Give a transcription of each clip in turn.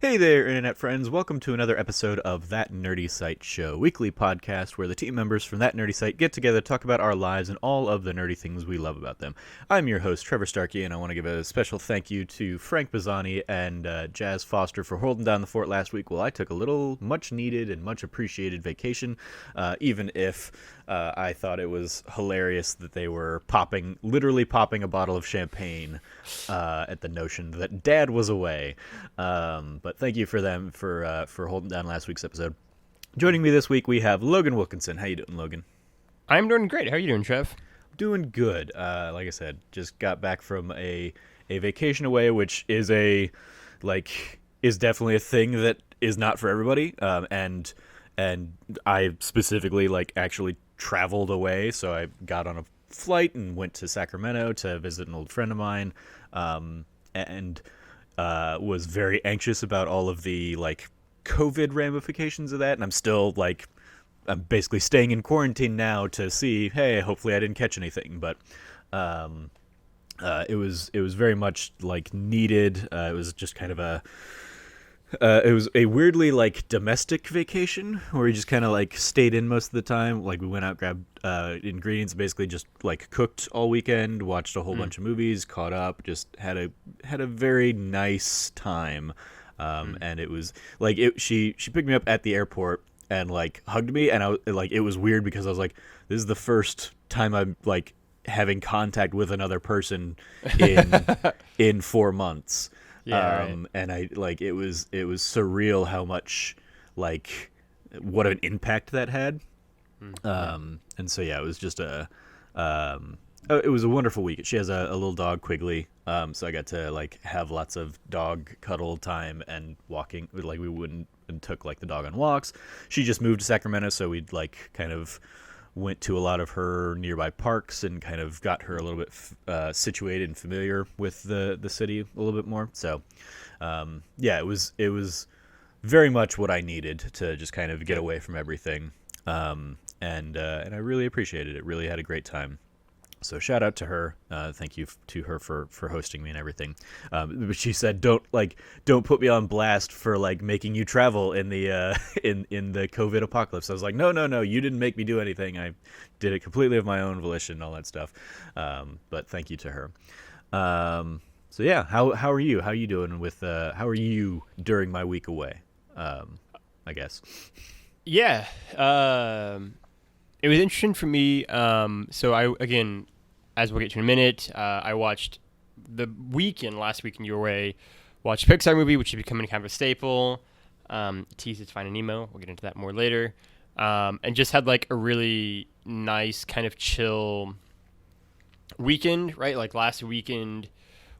Hey there, Internet friends. Welcome to another episode of That Nerdy Site Show, weekly podcast where the team members from That Nerdy Site get together to talk about our lives and all of the nerdy things we love about them. I'm your host, Trevor Starkey, and I want to give a special thank you to Frank Bazzani and Jazz Foster for holding down the fort last week while I took a little much-needed and much-appreciated vacation, even if I thought it was hilarious that they were literally popping a bottle of champagne at the notion that Dad was away. But thank you for them for holding down last week's episode. Joining me this week, we have Logan Wilkinson. How you doing, Logan? I'm doing great. How are you doing, Trev? Doing good. Like I said, just got back from a vacation away, which is is definitely a thing that is not for everybody. And I specifically actually traveled away, so I got on a flight and went to Sacramento to visit an old friend of mine, and was very anxious about all of the COVID ramifications of that, and I'm basically staying in quarantine now to see, hey, hopefully I didn't catch anything, but it was very much needed. It was just kind of it was a weirdly domestic vacation where we just kind of stayed in most of the time. We went out, grabbed ingredients, basically just cooked all weekend, watched a whole bunch of movies, caught up, just had a very nice time. And it was she picked me up at the airport and hugged me, and I was it was weird because I was like, this is the first time I'm having contact with another person in 4 months. Yeah, right. And I it was surreal how much what an impact that had. And so yeah, it was just it was a wonderful week. She has a little dog, Quigley, so I got to have lots of dog cuddle time and walking. We wouldn't and took the dog on walks. She just moved to Sacramento, so we'd kind of went to a lot of her nearby parks and kind of got her a little bit situated and familiar with the city a little bit more. So, yeah, it was very much what I needed to just kind of get away from everything. And I really appreciated it. Really had a great time. So shout out to her. Thank you to her for hosting me and everything. But she said, don't put me on blast for making you travel in the in the COVID apocalypse. I was like, no, you didn't make me do anything. I did it completely of my own volition, all that stuff. But thank you to her. So yeah, how are you? How are you doing with how are you during my week away? I guess. Yeah. It was interesting for me. So as we'll get to in a minute, I watched last weekend you were away, watched a Pixar movie, which is becoming kind of a staple. Teased its Finding Nemo. We'll get into that more later. And just had a really nice kind of chill weekend, right? Last weekend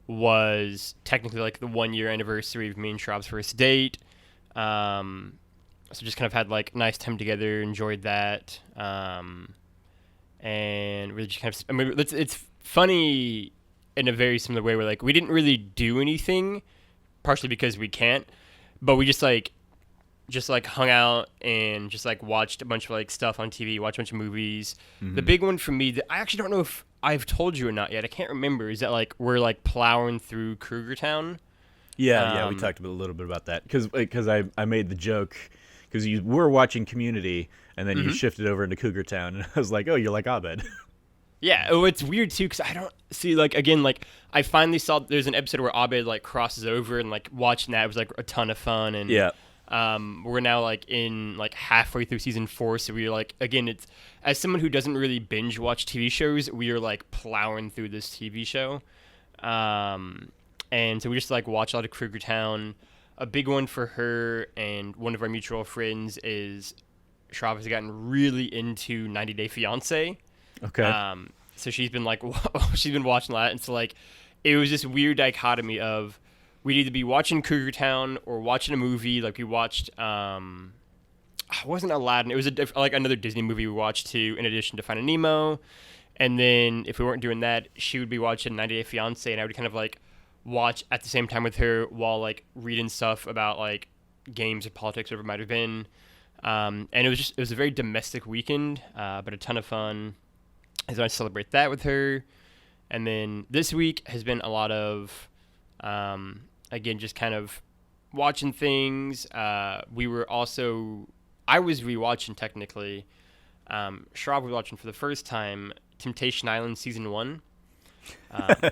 was technically the 1 year anniversary of me and Shrab's first date. So just kind of had nice time together, enjoyed that, and really just kind of. I mean, it's funny in a very similar way where we didn't really do anything, partially because we can't, but we just hung out and just watched a bunch of stuff on TV, watched a bunch of movies. Mm-hmm. The big one for me that I actually don't know if I've told you or not yet, I can't remember, is that we're plowing through Krugertown. Yeah, we talked a little bit about that because I made the joke. Because you were watching Community, and then you shifted over into Cougar Town, and I was like, oh, you're like Abed. Yeah, it's weird, too, because I don't see, I finally saw there's an episode where Abed, crosses over, and, watching that was, a ton of fun, and yeah. We're now, in, halfway through season 4, so we're, again, it's, as someone who doesn't really binge watch TV shows, we are, plowing through this TV show, and so we just, watch a lot of Cougar Town. A big one for her and one of our mutual friends is Shrav has gotten really into 90 Day Fiancé. Okay. So she's been she's been watching that, and so it was this weird dichotomy of we'd either be watching Cougar Town or watching a movie. We watched it wasn't Aladdin. It was another Disney movie we watched too, in addition to Finding Nemo. And then if we weren't doing that, she would be watching 90 Day Fiancé, and I would kind of watch at the same time with her while reading stuff about games or politics, whatever it might have been. And it was a very domestic weekend, but a ton of fun. So I celebrate that with her. And then this week has been a lot of, again, just kind of watching things. We were also, I was rewatching technically. Shrab was watching for the first time Temptation Island season 1,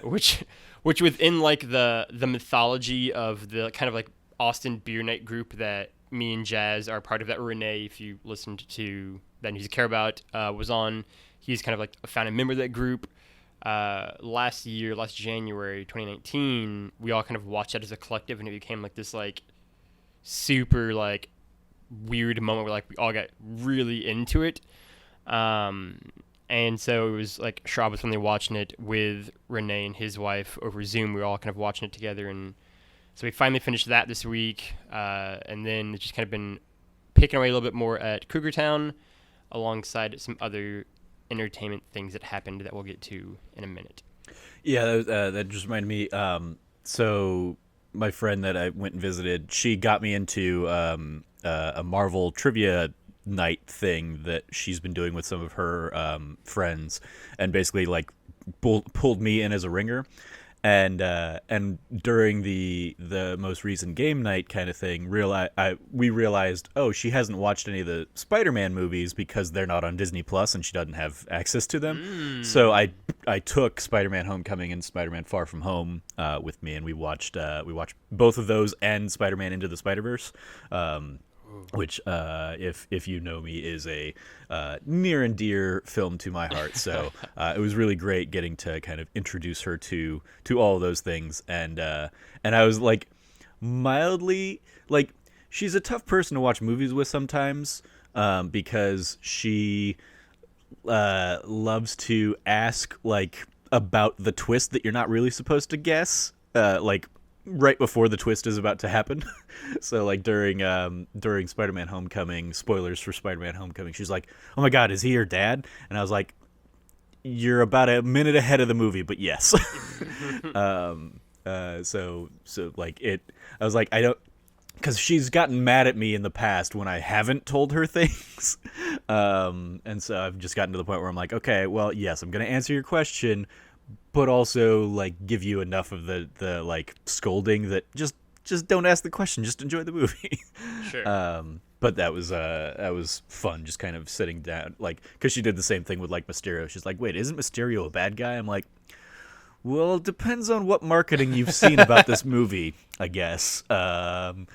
which within like the mythology of the kind of like Austin beer night group that me and Jazz are part of. That Renee, if you listened to that News You Care About, was on. He's kind of like a founding member of that group. Last January 2019, we all kind of watched that as a collective, and it became like this like super like weird moment where like we all got really into it. And so it was like Shrab was finally watching it with Renee and his wife over Zoom. We were all kind of watching it together, and so we finally finished that this week. And then it's just kind of been picking away a little bit more at Cougar Town, alongside some other entertainment things that happened that we'll get to in a minute. Yeah, that just reminded me. So my friend that I went and visited, she got me into a Marvel trivia night thing that she's been doing with some of her friends, and basically like pulled me in as a ringer. And during the most recent game night kind of thing, we realized, oh, she hasn't watched any of the Spider-Man movies because they're not on Disney Plus and she doesn't have access to them. So I took Spider-Man: Homecoming and Spider-Man: Far From Home with me, and we watched both of those and Spider-Man: Into the Spider-Verse. Which, if you know me, is a near and dear film to my heart. So it was really great getting to kind of introduce her to all of those things. And I was like mildly like, she's a tough person to watch movies with sometimes, because she loves to ask like about the twist that you're not really supposed to guess, like right before the twist is about to happen. So like during Spider-Man: Homecoming, spoilers for Spider-Man: Homecoming, she's like, "Oh my God, is he your dad?" And I was like, "You're about a minute ahead of the movie, but yes." So like I was like, I don't, because she's gotten mad at me in the past when I haven't told her things. And so I've just gotten to the point where I'm like, okay, well, yes, I'm gonna answer your question, but also like give you enough of the like scolding that just don't ask the question, just enjoy the movie. Sure. But that was fun, just kind of sitting down, like, because she did the same thing with like Mysterio. She's like, wait, isn't Mysterio a bad guy? I'm like, well, it depends on what marketing you've seen about this movie, I guess. And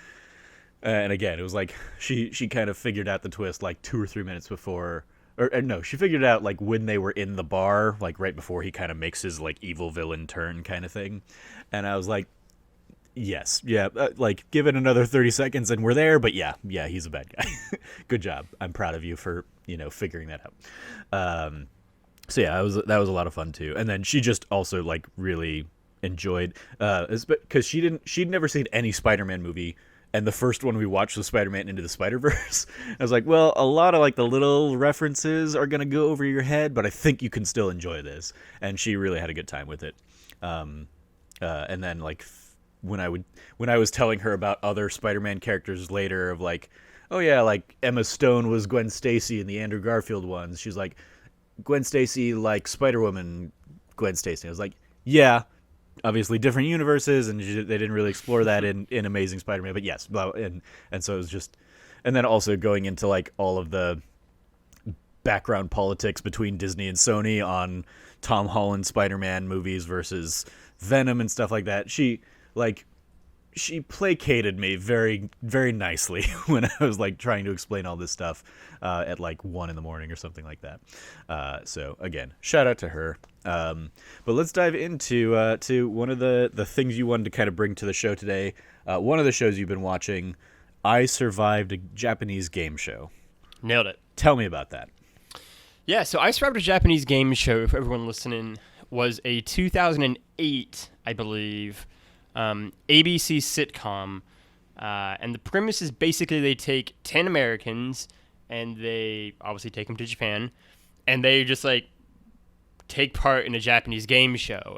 again, it was like she kind of figured out the twist like 2 or 3 minutes before. Or no, she figured it out like when they were in the bar, like right before he kind of makes his like evil villain turn kind of thing. And I was like, yes, yeah, like give it another 30 seconds and we're there. But yeah, he's a bad guy. Good job. I'm proud of you for, figuring that out. So yeah, that was a lot of fun too. And then she just also like really enjoyed, because she'd never seen any Spider-Man movie. And the first one we watched was Spider-Man Into the Spider-Verse. I was like, well, a lot of like the little references are going to go over your head, but I think you can still enjoy this. And she really had a good time with it. And then like when I was telling her about other Spider-Man characters later, of like, oh yeah, like Emma Stone was Gwen Stacy in the Andrew Garfield ones. She's like, Gwen Stacy like Spider-Woman Gwen Stacy. I was like, yeah, obviously different universes, and they didn't really explore that in Amazing Spider-Man, but yes, and so it was just, and then also going into like all of the background politics between Disney and Sony on Tom Holland Spider-Man movies versus Venom and stuff like that. She placated me very, very nicely when I was like trying to explain all this stuff at like 1 a.m. or something like that. So again, shout out to her. But let's dive into to one of the things you wanted to kind of bring to the show today. One of the shows you've been watching, I Survived a Japanese Game Show. Nailed it. Tell me about that. Yeah, so I Survived a Japanese Game Show, for everyone listening, was a 2008, I believe, ABC sitcom, and the premise is basically they take 10 Americans and they obviously take them to Japan, and they just like take part in a Japanese game show.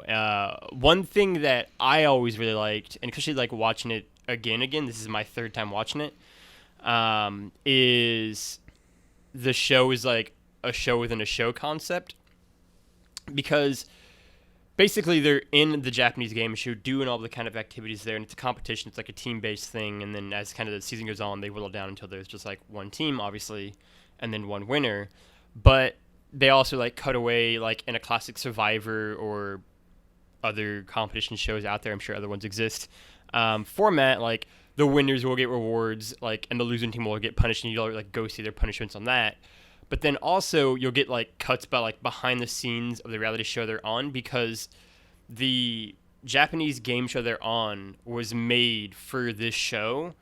One thing that I always really liked, and especially like watching it again, this is my third time watching it, is the show is like a show within a show concept, because basically they're in the Japanese game show doing all the kind of activities there, and it's a competition. It's like a team-based thing, and then as kind of the season goes on, they whittle down until there's just like one team, obviously, and then one winner. But they also like cut away like in a classic Survivor or other competition shows out there. I'm sure other ones exist. Format like the winners will get rewards, like, and the losing team will get punished, and you'll like go see their punishments on that. But then also you'll get like cuts by like behind the scenes of the reality show they're on, because the Japanese game show they're on was made for this show.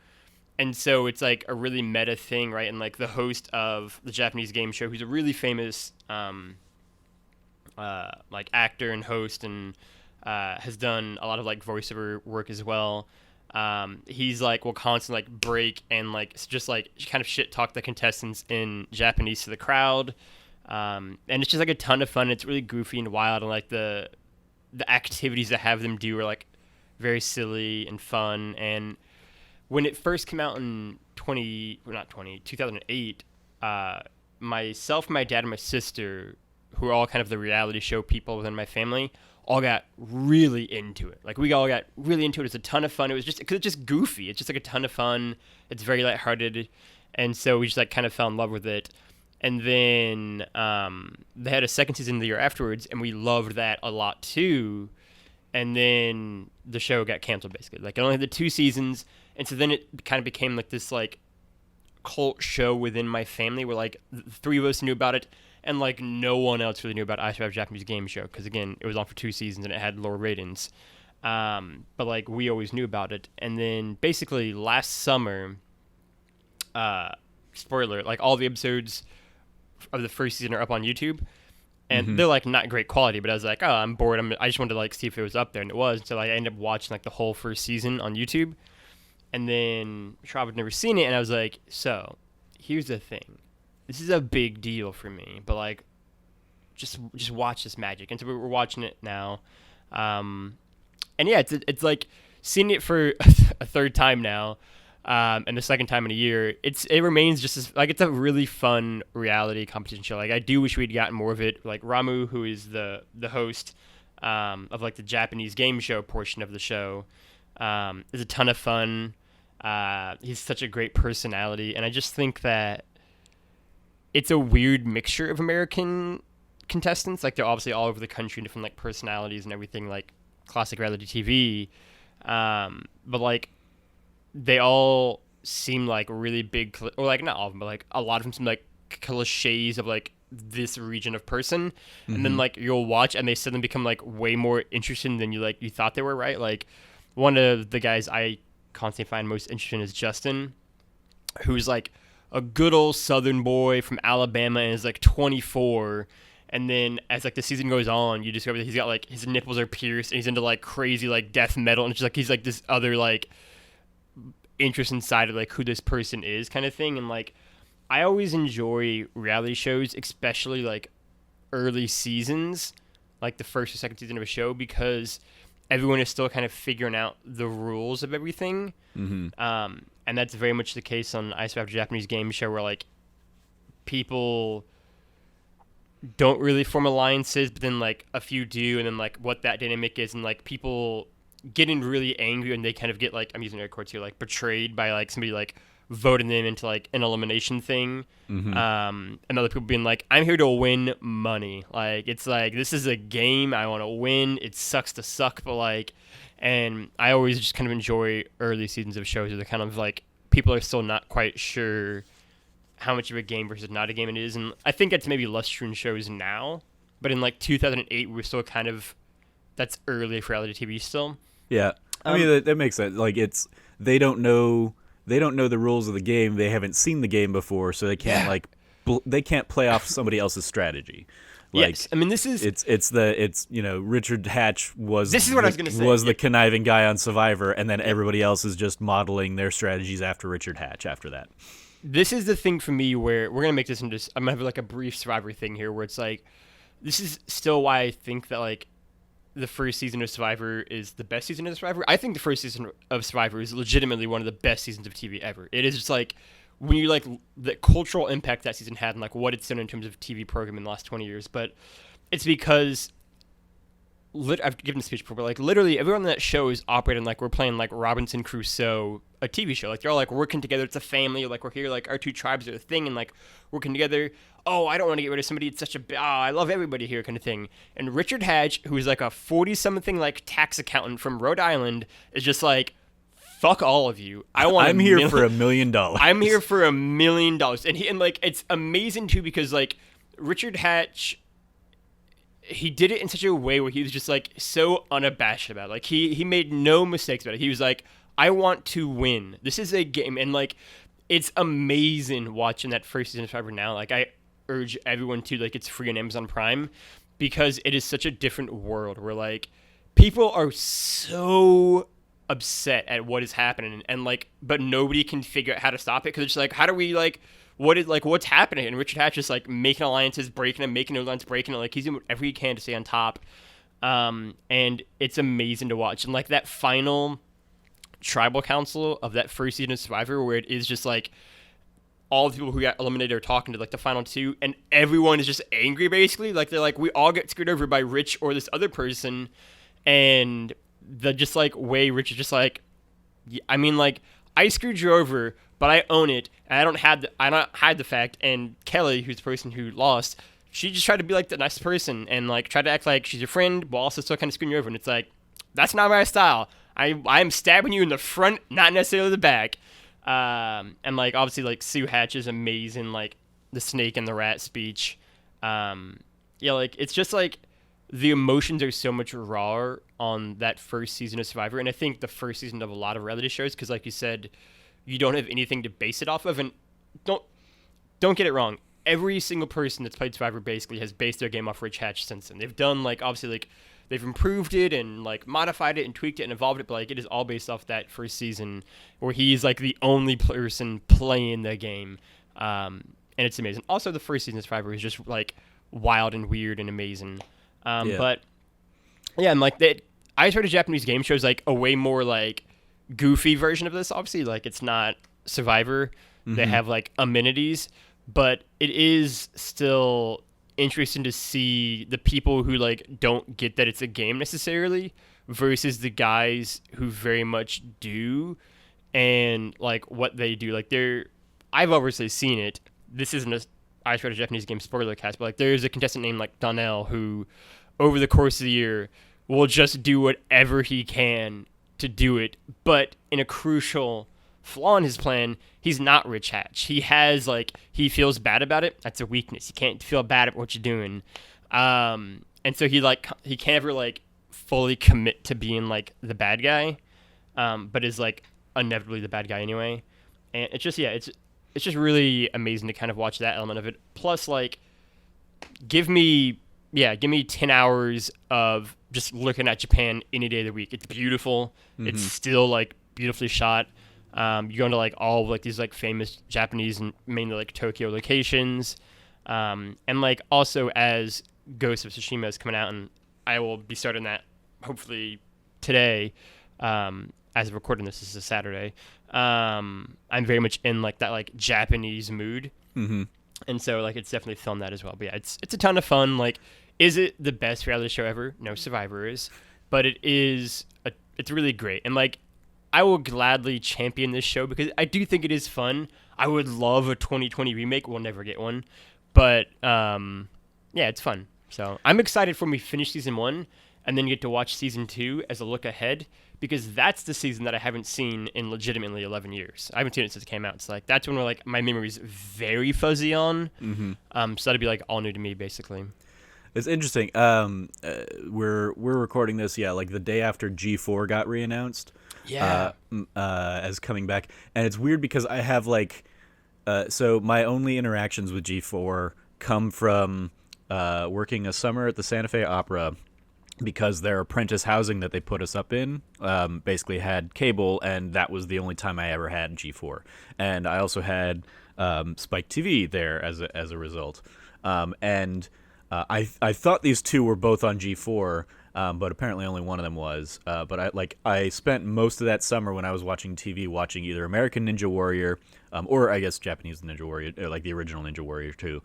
And so it's like a really meta thing, right? And like the host of the Japanese game show, who's a really famous like actor and host, and has done a lot of like voiceover work as well. He's like will constantly like break and like just like kind of shit talk the contestants in Japanese to the crowd, and it's just like a ton of fun. It's really goofy and wild, and like the activities that have them do are like very silly and fun. And when it first came out in 2008, myself, my dad, and my sister, who are all kind of the reality show people within my family, all got really into it. Like, we all got really into it. It's a ton of fun. It was just, because it's just goofy. It's just like a ton of fun. It's very lighthearted. And so we just like kind of fell in love with it. And then they had a second season the year afterwards, and we loved that a lot too. And then the show got canceled, basically. Like, it only had the 2 seasons. And so then it kind of became like this like cult show within my family, where like the 3 of us knew about it, and like no one else really knew about I Survived Japanese Game Show, because again, it was on for 2 seasons and it had lower ratings. But like we always knew about it. And then basically last summer, spoiler, like all the episodes of the first season are up on YouTube, and they're like not great quality, but I was like, oh, I'm bored. I just wanted to like see if it was up there, and it was. So like, I ended up watching like the whole first season on YouTube. And then Trav had never seen it, and I was like, so here's the thing. This is a big deal for me, but like, just watch this magic. And so we're watching it now. And yeah, it's like seeing it for a third time now, and the second time in a year. It remains just as, like, it's a really fun reality competition show. Like, I do wish we'd gotten more of it. Like, Ramu, who is the host of like the Japanese game show portion of the show, is a ton of fun. He's such a great personality, and I just think that it's a weird mixture of American contestants. Like, they're obviously all over the country, different like personalities and everything, like classic reality TV. But like, they all seem like really big, or like not all of them, but like a lot of them seem like cliches of like this region of person. And then like you'll watch, and they suddenly become like way more interesting than you thought they were, right? Like, one of the guys I constantly find most interesting is Justin, who's like a good old Southern boy from Alabama, and is like 24. And then as like the season goes on, you discover that he's got like his nipples are pierced, and he's into like crazy like death metal, and it's just like he's like this other like interest inside of like who this person is, kind of thing. And like, I always enjoy reality shows, especially like early seasons, like the first or second season of a show, because everyone is still kind of figuring out the rules of everything. And that's very much the case on I Survived Japanese Game Show, where like people don't really form alliances, but then like a few do, and then like what that dynamic is, and like people getting really angry, and they kind of get like, I'm using air quotes here, like betrayed by like somebody like voting them into like an elimination thing. And other people being like, I'm here to win money. Like, it's like, this is a game, I want to win. It sucks to suck, but like, and I always just kind of enjoy early seasons of shows where they're kind of like, people are still not quite sure how much of a game versus not a game it is. And I think that's maybe less true in shows now, but in like 2008, we're still kind of, that's early for reality TV still. Yeah. I mean, that makes sense. Like, they don't know the rules of the game. They haven't seen the game before, so they can't they can't play off somebody else's strategy. Like, yes, I mean, this is it's Richard Hatch was this is what I was going to say. Was the conniving guy on Survivor, and then everybody else is just modeling their strategies after Richard Hatch after that. This is the thing for me where we're going to make this into, I'm going to have like a brief Survivor thing here, where it's like, this is still why I think that like the first season of Survivor is the best season of Survivor. I think the first season of Survivor is legitimately one of the best seasons of TV ever. It is just like, when you like the cultural impact that season had, and like what it's done in terms of TV programming in the last 20 years. But it's because I've given a speech before, but like literally everyone on that show is operating like we're playing like Robinson Crusoe, a TV show. Like they're all like working together. It's a family. Like we're here. Like our two tribes are a thing, and like working together. Oh, I don't want to get rid of somebody. It's such a I love everybody here kind of thing. And Richard Hatch, who is like a 40-something like tax accountant from Rhode Island, is just like, fuck all of you. I'm here for $1 million. I'm here for $1 million, and like it's amazing too because like Richard Hatch, he did it in such a way where he was just like so unabashed about it. Like he made no mistakes about it. He was like, I want to win. This is a game, and like it's amazing watching that first season of Survivor now. Like I urge everyone to like it's free on Amazon Prime because it is such a different world where like people are so upset at what is happening and like but nobody can figure out how to stop it because it's like how do we like what's happening? And Richard Hatch is like making alliances, breaking them, making new alliances, breaking it. Like he's doing whatever he can to stay on top. And it's amazing to watch. And like that final tribal council of that first season of Survivor, where it is just like all the people who got eliminated are talking to like the final two, and everyone is just angry basically. Like they're like, we all get screwed over by Rich or this other person, and the just like way Rich is just like, I mean like I screwed you over, but I own it, and I don't hide the fact. And Kelly, who's the person who lost, she just tried to be like the nice person and like try to act like she's your friend, while also still kind of screwing you over. And it's like, that's not my style. I'm stabbing you in the front, not necessarily the back. And like obviously like Sue Hatch's amazing, like the snake and the rat speech. Yeah, like it's just like the emotions are so much rawer on that first season of Survivor, and I think the first season of a lot of reality shows because, like you said, you don't have anything to base it off of. And don't get it wrong, every single person that's played Survivor basically has based their game off Rich Hatch since then. They've done like obviously like they've improved it and like modified it and tweaked it and evolved it, but like it is all based off that first season where he's like the only person playing the game. And it's amazing. Also, the first season of Survivor is just like wild and weird and amazing. But yeah, and like that, I heard a Japanese game show is like a way more like goofy version of this. Obviously, like it's not Survivor. They have like amenities, but it is still interesting to see the people who like don't get that it's a game necessarily versus the guys who very much do, and like what they do. Like I've obviously seen it. This isn't a I tried a Japanese game spoiler cast, but like there's a contestant named like Donnell who over the course of the year will just do whatever he can to do it, but in a crucial flaw in his plan, he's not Rich Hatch. He has like he feels bad about it. That's a weakness. You can't feel bad about what you're doing, and so he can't ever like fully commit to being like the bad guy, but is like inevitably the bad guy anyway. And it's just it's just really amazing to kind of watch that element of it. Plus, like, give me 10 hours of just looking at Japan any day of the week. It's beautiful. It's still like beautifully shot. You go into like all like these like famous Japanese and mainly like Tokyo locations, and like also as Ghost of Tsushima is coming out, and I will be starting that hopefully today. As of recording this is a Saturday. I'm very much in like that like Japanese mood, and so like it's definitely filmed that as well. But yeah, it's a ton of fun. Like, is it the best reality show ever? No, Survivor is, but it's really great. And like, I will gladly champion this show because I do think it is fun. I would love a 2020 remake. We'll never get one, but yeah, it's fun. So I'm excited for when we finish season 1 and then get to watch season 2 as a look ahead, because that's the season that I haven't seen in legitimately 11 years. I haven't seen it since it came out. It's like that's when we're like my memory's very fuzzy on. So that'd be like all new to me basically. It's interesting. We're recording this, like the day after G4 got reannounced. Yeah. As coming back, and it's weird because I have like, so my only interactions with G4 come from working a summer at the Santa Fe Opera, because their apprentice housing that they put us up in basically had cable, and that was the only time I ever had G4. And I also had Spike TV there as a result. And I thought these two were both on G4, but apparently only one of them was. But I spent most of that summer when I was watching TV watching either American Ninja Warrior, or I guess Japanese Ninja Warrior, like the original Ninja Warrior 2,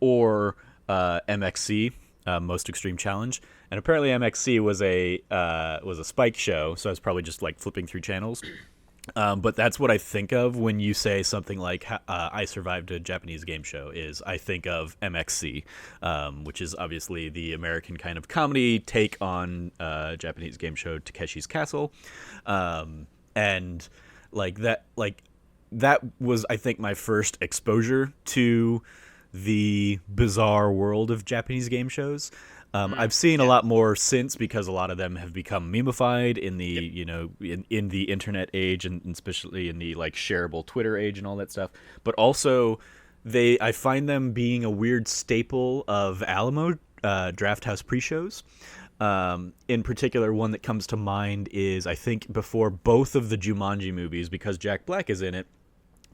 or MXC. Most Extreme Challenge, and apparently MXC was a Spike show, so I was probably just like flipping through channels. But that's what I think of when you say something like I survived a Japanese game show. Is I think of MXC, which is obviously the American kind of comedy take on Japanese game show Takeshi's Castle, and that was, I think, my first exposure to the bizarre world of Japanese game shows. I've seen a lot more since, because a lot of them have become memeified in the in the internet age, and especially in the like shareable Twitter age and all that stuff. But also, I find them being a weird staple of Alamo Draft House pre-shows. In particular, one that comes to mind is, I think, before both of the Jumanji movies, because Jack Black is in it.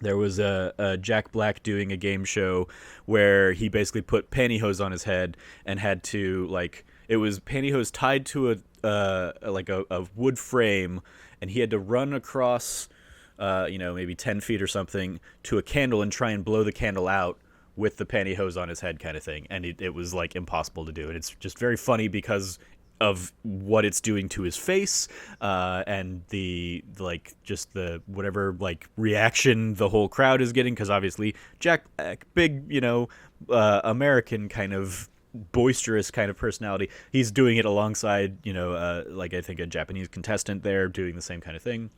There was a Jack Black doing a game show where he basically put pantyhose on his head and had to, like, it was pantyhose tied to a wood frame, and he had to run across, maybe 10 feet or something to a candle and try and blow the candle out with the pantyhose on his head, kind of thing. And it was like impossible to do. And it's just very funny because of what it's doing to his face, and the whatever like reaction the whole crowd is getting, because obviously Jack Black, big American kind of boisterous kind of personality, he's doing it alongside I think a Japanese contestant there doing the same kind of thing.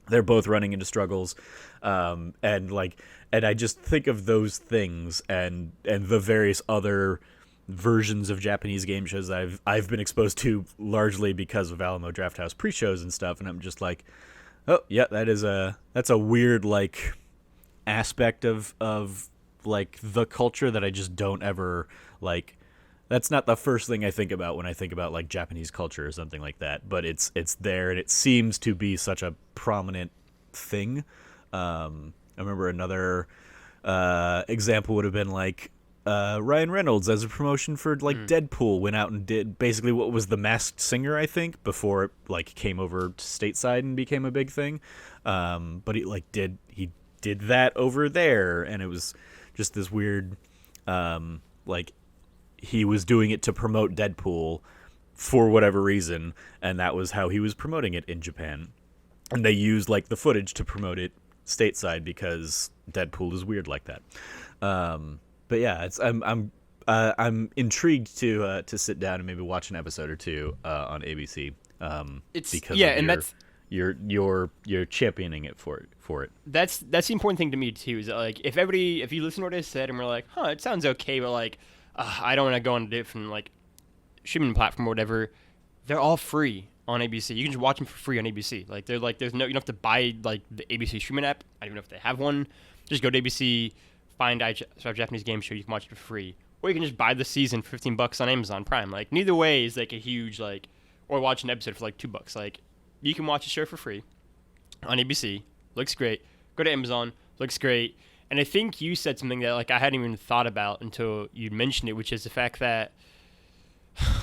They're both running into struggles, and I just think of those things and the various other versions of Japanese game shows I've been exposed to largely because of Alamo Drafthouse pre-shows and stuff, and I'm just like, oh yeah, that's a weird like aspect of like the culture that I just don't ever like. That's not the first thing I think about when I think about like Japanese culture or something like that, but it's there, and it seems to be such a prominent thing. I remember another example would have been like Ryan Reynolds, as a promotion for like Deadpool, went out and did basically what was The Masked Singer, I think, before it like came over to stateside and became a big thing. But he did that over there, and it was just this weird like he was doing it to promote Deadpool for whatever reason, and that was how he was promoting it in Japan. And they used like the footage to promote it stateside because Deadpool is weird like that. But yeah, I'm intrigued to sit down and maybe watch an episode or two on ABC. You're championing it for it. That's the important thing to me too. Is that like if you listen to what I said and we're like, it sounds okay, but like I don't want to go on a different like streaming platform or whatever. They're all free on ABC. You can just watch them for free on ABC. Like they're like you don't have to buy like the ABC streaming app. I don't even know if they have one. Just go to ABC. Find a Japanese game show, you can watch it for free, or you can just buy the season for $15 on Amazon Prime. Like neither way is like a huge like, or watch an episode for like $2. Like you can watch a show for free on ABC. Looks great. Go to Amazon. Looks great. And I think you said something that like I hadn't even thought about until you mentioned it, which is the fact that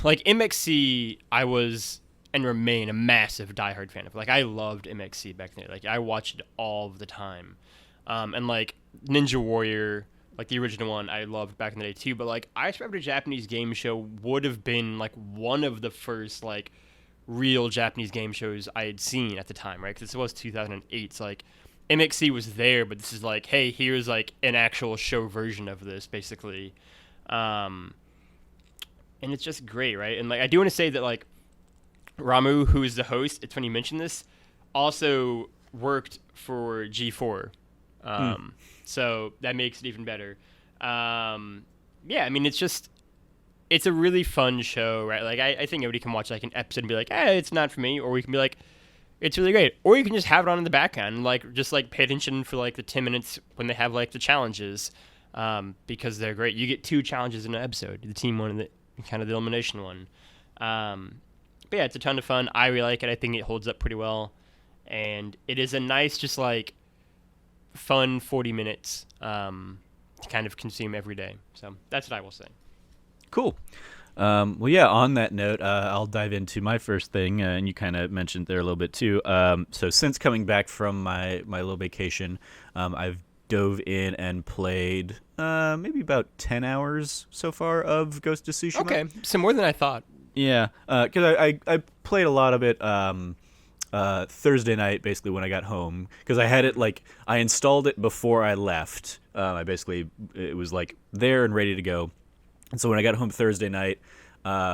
like MXC, I was and remain a massive diehard fan of. Like I loved MXC back then. Like I watched it all the time. And like Ninja Warrior, like the original one, I loved back in the day too. But like I Survived a Japanese Game Show would have been like one of the first like real Japanese game shows I had seen at the time, right? Because this was 2008. So like MXC was there, but this is like, hey, here's like an actual show version of this, basically. And it's just great, right? And like I do want to say that like Ramu, who is the host, it's funny you mentioned this, also worked for G4. So that makes it even better. I mean, it's a really fun show, right? Like, I think everybody can watch like an episode and be like, it's not for me. Or we can be like, it's really great. Or you can just have it on in the background and like, just like pay attention for like the 10 minutes when they have like the challenges, because they're great. You get 2 challenges in an episode, the team one and the kind of the elimination one. But yeah, it's a ton of fun. I really like it. I think it holds up pretty well. And it is a nice, just like, fun 40 minutes to kind of consume every day. So that's what I will say. Cool. Well, yeah, on that note, I'll dive into my first thing, and you kind of mentioned there a little bit too. So since coming back from my little vacation, I've dove in and played maybe about 10 hours so far of Ghost of Tsushima. Okay, so more than I thought. Yeah, because I played a lot of it Thursday night, basically, when I got home, because I had it, like, I installed it before I left. It was, like, there and ready to go. And so when I got home Thursday night,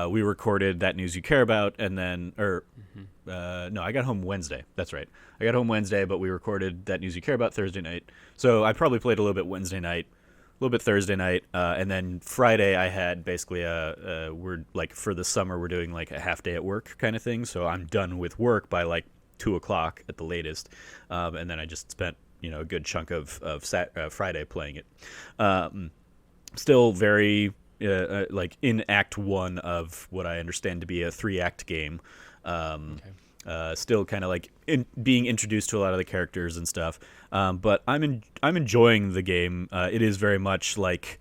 we recorded That News You Care About, and then, no, I got home Wednesday. That's right. I got home Wednesday, but we recorded That News You Care About Thursday night. So I probably played a little bit Wednesday night, a little bit Thursday night, and then Friday I had basically we're like, for the summer we're doing like a half day at work kind of thing. So I'm done with work by like 2:00 at the latest, and then I just spent a good chunk of Friday playing it. Still very like in Act 1 of what I understand to be a 3-act game. Still kind of like being introduced to a lot of the characters and stuff, but I'm enjoying the game. It is very much like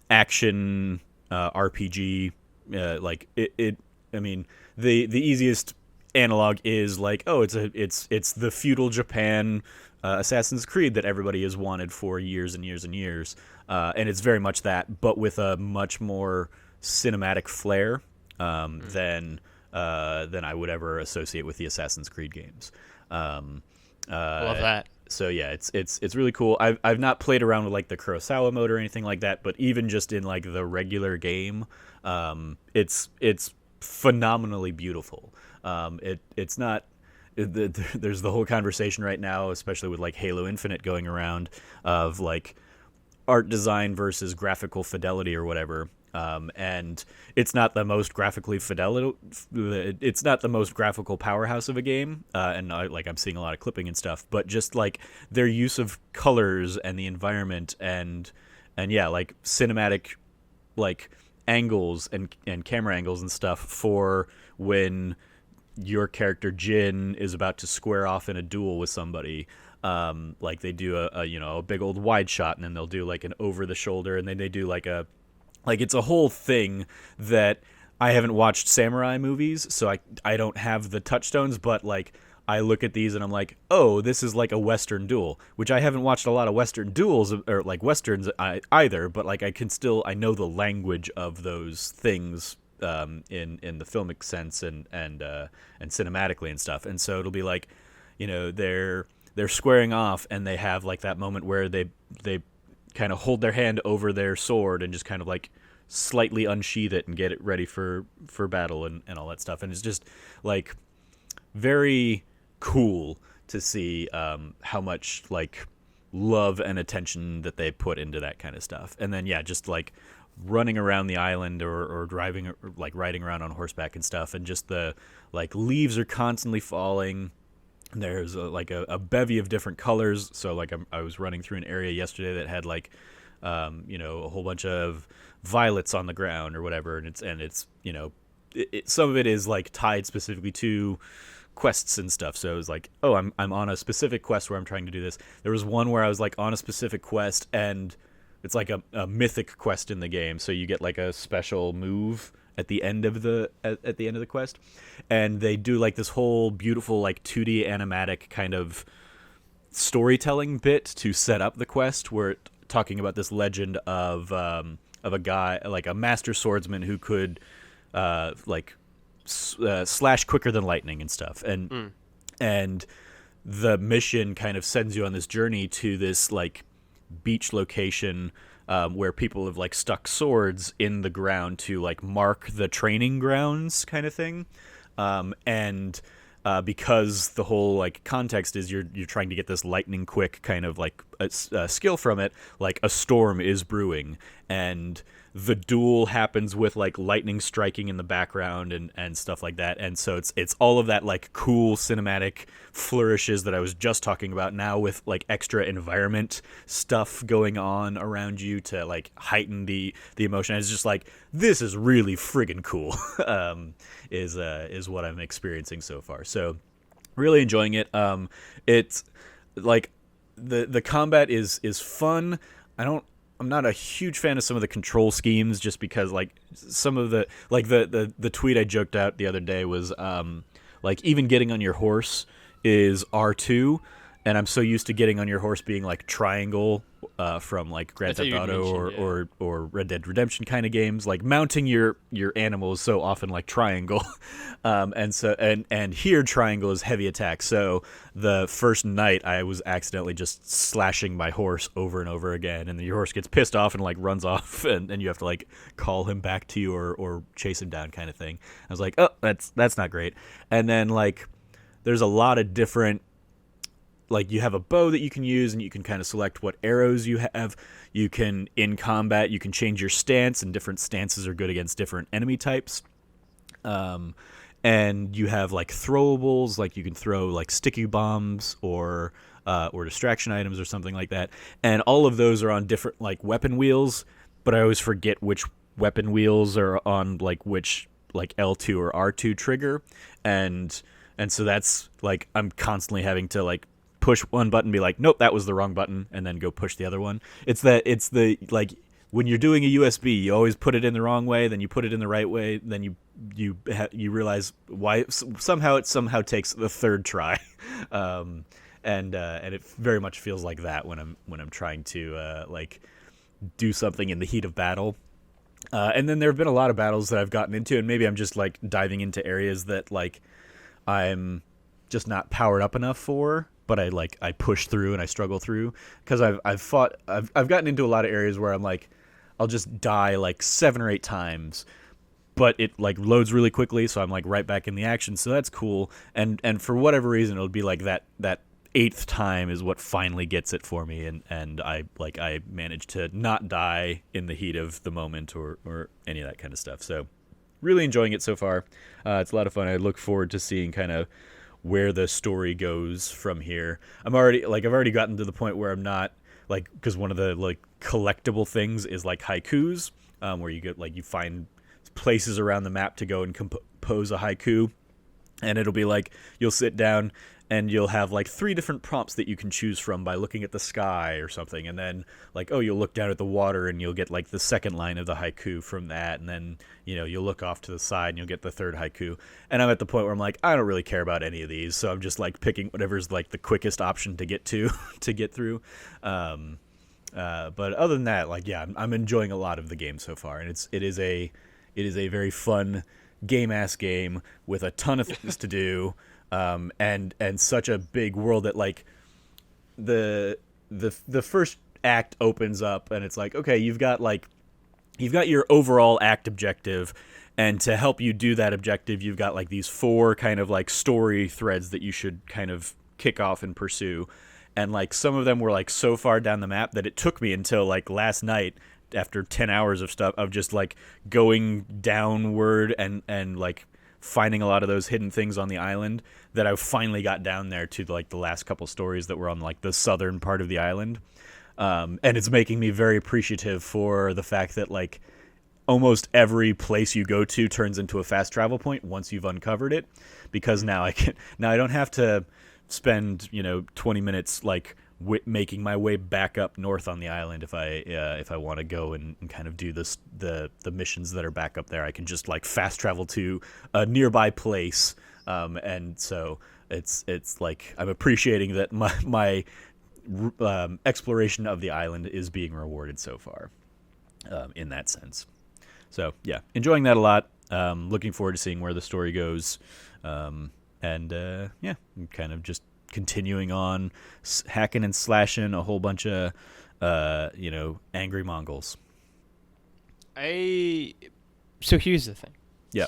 action RPG. Like it. I mean, the easiest analog is like, oh, it's the feudal Japan Assassin's Creed that everybody has wanted for years and years and years, and it's very much that, but with a much more cinematic flair than I would ever associate with the Assassin's Creed games. Love that. So yeah, it's really cool. I've not played around with like the Kurosawa mode or anything like that, but even just in like the regular game, it's phenomenally beautiful. It's not. There's the whole conversation right now, especially with like Halo Infinite going around, of like art design versus graphical fidelity or whatever. And it's not the most graphically it's not the most graphical powerhouse of a game, and I'm seeing a lot of clipping and stuff, but just like their use of colors and the environment and yeah, like cinematic like angles and camera angles and stuff for when your character Jin is about to square off in a duel with somebody. Like they do a big old wide shot, and then they'll do like an over the shoulder, and then they do like it's a whole thing that I haven't watched samurai movies, so I don't have the touchstones, but like I look at these and I'm like, oh, this is like a Western duel, which I haven't watched a lot of Western duels or like Westerns either, but like I know the language of those things in the filmic sense and cinematically and stuff, and so it'll be like, they're squaring off and they have like that moment where they kind of hold their hand over their sword and just kind of like slightly unsheath it and get it ready for battle and all that stuff. And it's just like very cool to see how much like love and attention that they put into that kind of stuff. And then yeah, just like running around the island or driving or like riding around on horseback and stuff, and just the like leaves are constantly falling. There's a bevy of different colors. So like I was running through an area yesterday that had like a whole bunch of violets on the ground or whatever, and it's some of it is like tied specifically to quests and stuff. So it was like, oh, I'm on a specific quest where I'm trying to do this. There was one where I was like on a specific quest, and it's like a mythic quest in the game, so you get like a special move at the end of the quest, and they do like this whole beautiful like 2D animatic kind of storytelling bit to set up the quest, where talking about this legend of a guy, like a master swordsman who could slash quicker than lightning and stuff, and the mission kind of sends you on this journey to this like beach location where people have like stuck swords in the ground to like mark the training grounds kind of thing, and because the whole like context is you're trying to get this lightning quick kind of like a skill from it, like a storm is brewing, and the duel happens with like lightning striking in the background and stuff like that. And so it's all of that like cool cinematic flourishes that I was just talking about, now with like extra environment stuff going on around you to like heighten the emotion. It's just like, this is really friggin' cool. Is what I'm experiencing so far. So really enjoying it. It's like the combat is fun. I'm not a huge fan of some of the control schemes, just because like some of the like the tweet I joked out the other day was like even getting on your horse is R2, and I'm so used to getting on your horse being like triangle from like Grand That's what Theft you'd Auto mentioned, or Red Dead Redemption kind of games. Like mounting your animal is so often like triangle, and here triangle is heavy attack. So the first night I was accidentally just slashing my horse over and over again, and then your horse gets pissed off and like runs off, and you have to like call him back to you or chase him down kind of thing. I was like, oh, that's not great. And then like there's a lot of different, like you have a bow that you can use and you can kind of select what arrows you have. You can, in combat, you can change your stance, and different stances are good against different enemy types. And you have like throwables, like you can throw like sticky bombs or distraction items or something like that. And all of those are on different like weapon wheels, but I always forget which weapon wheels are on like which like L2 or R2 trigger. And so that's like I'm constantly having to like push one button, be like, nope, that was the wrong button, and then go push the other one. It's the like when you're doing a USB, you always put it in the wrong way, then you put it in the right way, then you realize why somehow it takes the third try, and it very much feels like that when I'm trying to like do something in the heat of battle. And then there have been a lot of battles that I've gotten into, and maybe I'm just like diving into areas that like I'm just not powered up enough for, but I push through and I struggle through, because I've gotten into a lot of areas where I'm like I'll just die like 7 or 8 times, but it like loads really quickly, so I'm like right back in the action, so that's cool. And for whatever reason it'll be like that 8th time is what finally gets it for me, and I manage to not die in the heat of the moment or any of that kind of stuff. So really enjoying it so far. It's a lot of fun. I look forward to seeing kind of where the story goes from here. I've already gotten to the point where I'm not like, because one of the like collectible things is like haikus, where you get like you find places around the map to go and compose a haiku, and it'll be like you'll sit down and you'll have like 3 different prompts that you can choose from by looking at the sky or something, and then like, oh, you'll look down at the water and you'll get like the second line of the haiku from that, and then you'll look off to the side and you'll get the third haiku. And I'm at the point where I'm like, I don't really care about any of these, so I'm just like picking whatever's like the quickest option to get to get through. But other than that, like, yeah, I'm enjoying a lot of the game so far, and it is a very fun game with a ton of things to do. And such a big world that like the first act opens up and it's like, okay, you've got your overall act objective, and to help you do that objective you've got like these 4 kind of like story threads that you should kind of kick off and pursue. And like some of them were like so far down the map that it took me until like last night, after 10 hours of stuff, of just like going downward and like finding a lot of those hidden things on the island, that I finally got down there to like the last couple stories that were on like the southern part of the island. And it's making me very appreciative for the fact that like almost every place you go to turns into a fast travel point once you've uncovered it, because now I don't have to spend 20 minutes like making my way back up north on the island if I want to go and kind of do the missions that are back up there. I can just like fast travel to a nearby place, and so it's like I'm appreciating that my exploration of the island is being rewarded so far, in that sense. So yeah, enjoying that a lot. Looking forward to seeing where the story goes, and yeah, I'm kind of just continuing on hacking and slashing a whole bunch of angry Mongols. So here's the thing. Yeah.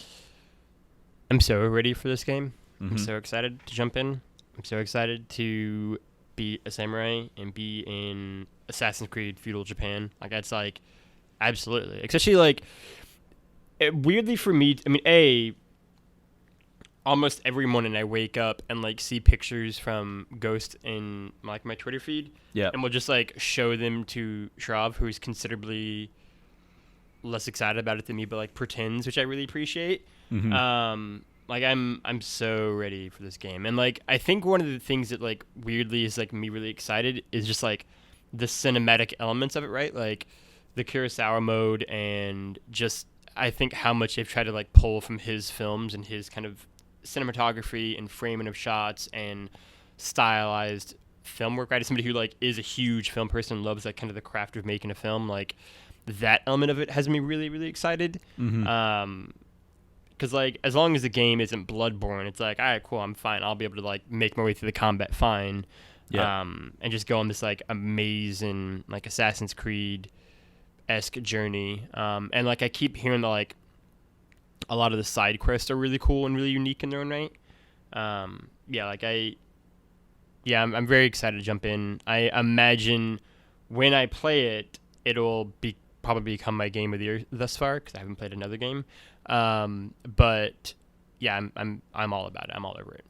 I'm so ready for this game. Mm-hmm. I'm so excited to jump in. I'm so excited to be a samurai and be in Assassin's Creed feudal Japan. Like, that's like, absolutely. Especially like, weirdly for me, I mean, almost every morning I wake up and like see pictures from Ghost in like my Twitter feed. Yeah. And we'll just like show them to Shrav, who's considerably less excited about it than me, but like pretends, which I really appreciate. Mm-hmm. Like I'm so ready for this game. And like I think one of the things that like weirdly is like me really excited is just like the cinematic elements of it, right? Like the Kurosawa mode, and just I think how much they've tried to like pull from his films and his kind of cinematography and framing of shots and stylized film work, right? As somebody who like is a huge film person, loves like kind of the craft of making a film, like that element of it has me really, really excited. Because like as long as the game isn't Bloodborne, it's like, all right, cool, I'm fine. I'll be able to like make my way through the combat fine, and just go on this like amazing like Assassin's Creed esque journey. And like I keep hearing that like a lot of the side quests are really cool and really unique in their own right. I'm very excited to jump in. I imagine when I play it, it'll be probably become my game of the year thus far because I haven't played another game. But yeah, I'm all about it. I'm all over it.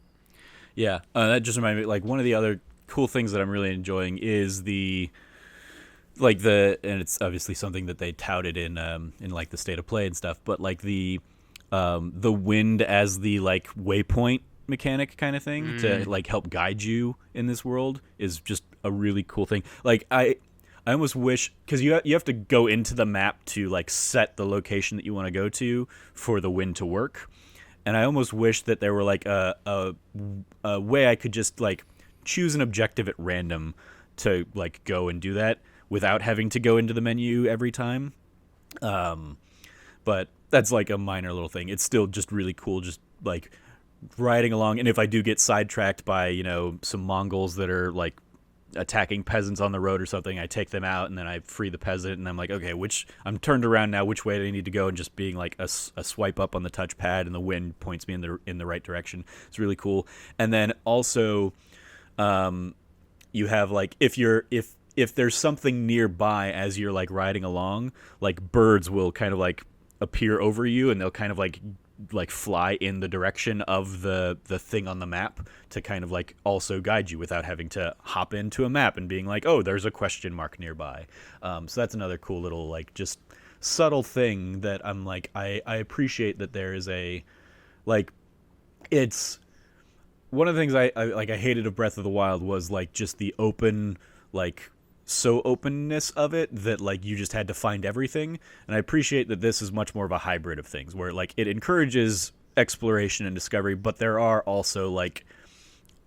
Yeah, that just reminded me. Like one of the other cool things that I'm really enjoying is and it's obviously something that they touted in like the state of play and stuff. But like the wind as the like waypoint mechanic kind of thing to like help guide you in this world is just a really cool thing. Like I almost wish, because you have to go into the map to like set the location that you want to go to for the wind to work, and I almost wish that there were like a way I could just like choose an objective at random to like go and do that without having to go into the menu every time. But that's like a minor little thing. It's still just really cool, just like riding along. And if I do get sidetracked by, you know, some Mongols that are like attacking peasants on the road or something, I take them out and then I free the peasant, and I'm like, okay, I'm turned around now, which way do I need to go? And just being like a swipe up on the touchpad and the wind points me in the right direction. It's really cool. And then also you have like if there's something nearby as you're like riding along, like birds will kind of like appear over you, and they'll kind of like fly in the direction of the thing on the map to kind of like also guide you without having to hop into a map and being like, oh, there's a question mark nearby. So that's another cool little like just subtle thing that I'm like, I appreciate that there is a like, it's one of the things I hated of Breath of the Wild was like just the open, like so openness of it that like you just had to find everything. And I appreciate that this is much more of a hybrid of things where like it encourages exploration and discovery, but there are also like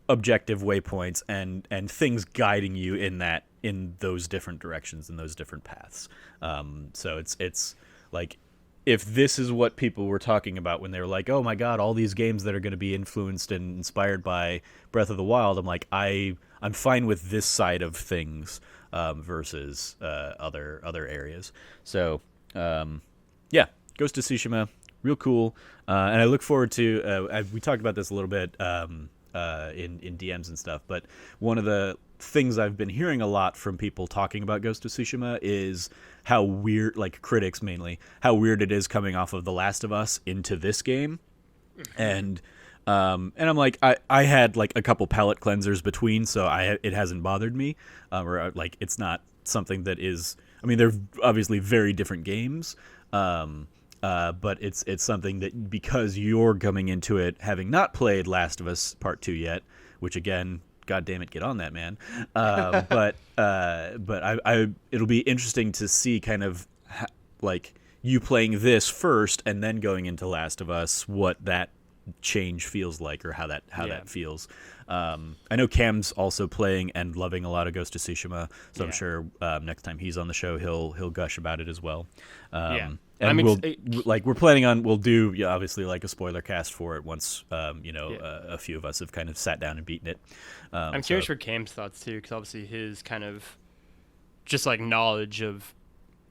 objective waypoints and things guiding you in those different directions and those different paths. So it's like, if this is what people were talking about when they were like, oh my god, all these games that are going to be influenced and inspired by Breath of the Wild, I'm like, I'm fine with this side of things versus other areas. So yeah, Ghost of Tsushima, real cool, and I look forward to. We talked about this a little bit in DMs and stuff, but one of the things I've been hearing a lot from people talking about Ghost of Tsushima is how weird, like critics mainly, how weird it is coming off of The Last of Us into this game, and I'm like, I had like a couple palate cleansers between, so it hasn't bothered me, or like it's not something that is. I mean, they're obviously very different games, but it's something that, because you're coming into it having not played Last of Us Part 2 yet, which again, God damn it, get on that, man. But it'll be interesting to see kind of like you playing this first and then going into Last of Us, what that change feels like, or how that feels. I know Cam's also playing and loving a lot of Ghost of Tsushima, so I'm sure next time he's on the show he'll gush about it as well. And we're planning on, we'll do obviously like a spoiler cast for it once a few of us have kind of sat down and beaten it. I'm curious for Cam's thoughts too, because obviously his kind of just like knowledge of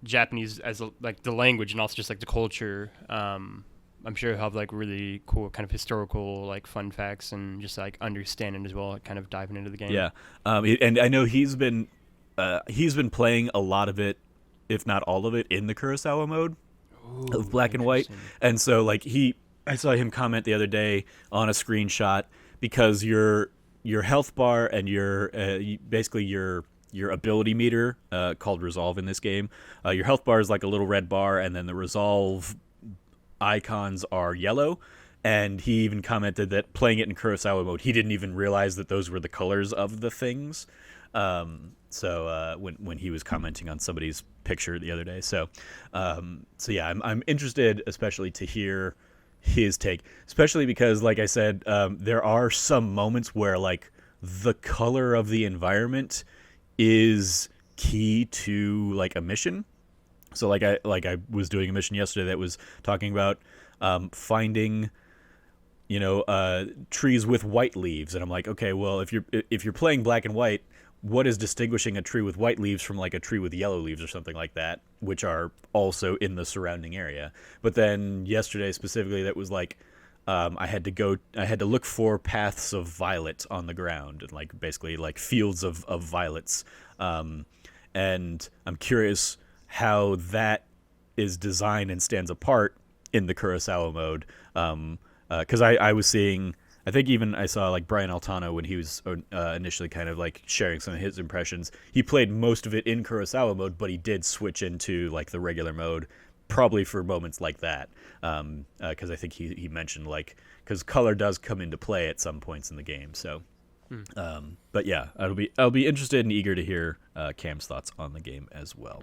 Japanese as like the language and also just like the culture. I'm sure he'll have like really cool kind of historical like fun facts and just like understanding as well, kind of diving into the game. Yeah, and I know he's been playing a lot of it, if not all of it, in the Kurosawa mode of black and white. And so like I saw him comment the other day on a screenshot, because your health bar and your basically your ability meter called resolve in this game, your health bar is like a little red bar, and then the resolve icons are yellow. And he even commented that playing it in Kurosawa mode, he didn't even realize that those were the colors of the things. So when he was commenting on somebody's picture the other day, so yeah, I'm interested, especially to hear his take, especially because, like I said, there are some moments where like the color of the environment is key to like a mission. So I was doing a mission yesterday that was talking about finding trees with white leaves, and I'm like, okay, well, if you're playing black and white, what is distinguishing a tree with white leaves from like a tree with yellow leaves or something like that, which are also in the surrounding area. But then yesterday specifically, that was like I had to look for paths of violet on the ground, and like basically like fields of violets, and I'm curious how that is designed and stands apart in the Kurosawa mode. Because I was seeing, I think even I saw like Brian Altano when he was initially kind of like sharing some of his impressions. He played most of it in Kurosawa mode, but he did switch into like the regular mode, probably for moments like that. Because I think he mentioned like, because color does come into play at some points in the game. So, but yeah, I'll be interested and eager to hear Cam's thoughts on the game as well.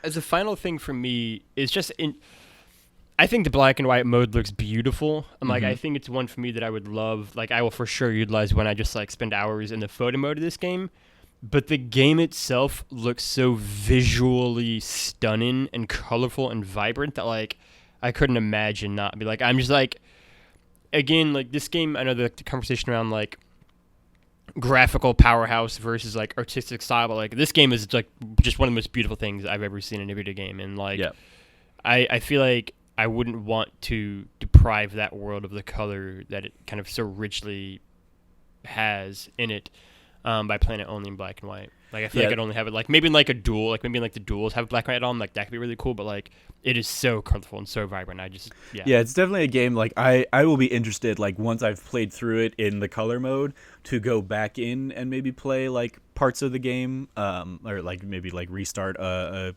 As a final thing for me is just I think the black and white mode looks beautiful. I think it's one for me that I would love. Like, I will for sure utilize when I just like spend hours in the photo mode of this game. But the game itself looks so visually stunning and colorful and vibrant that like I couldn't imagine not be like, I'm just like, again, like this game, I know the conversation around like graphical powerhouse versus like artistic style, but like this game is like just one of the most beautiful things I've ever seen in a video game. And like, I feel like I wouldn't want to deprive that world of the color that it kind of so richly has in it by playing it only in black and white. Like I feel like I'd only have it like maybe in like a duel, like maybe in like the duels have black and white on, like that could be really cool. But like it is so colorful and so vibrant. It's definitely a game like I will be interested like once I've played through it in the color mode to go back in and maybe play like parts of the game, or like maybe like restart a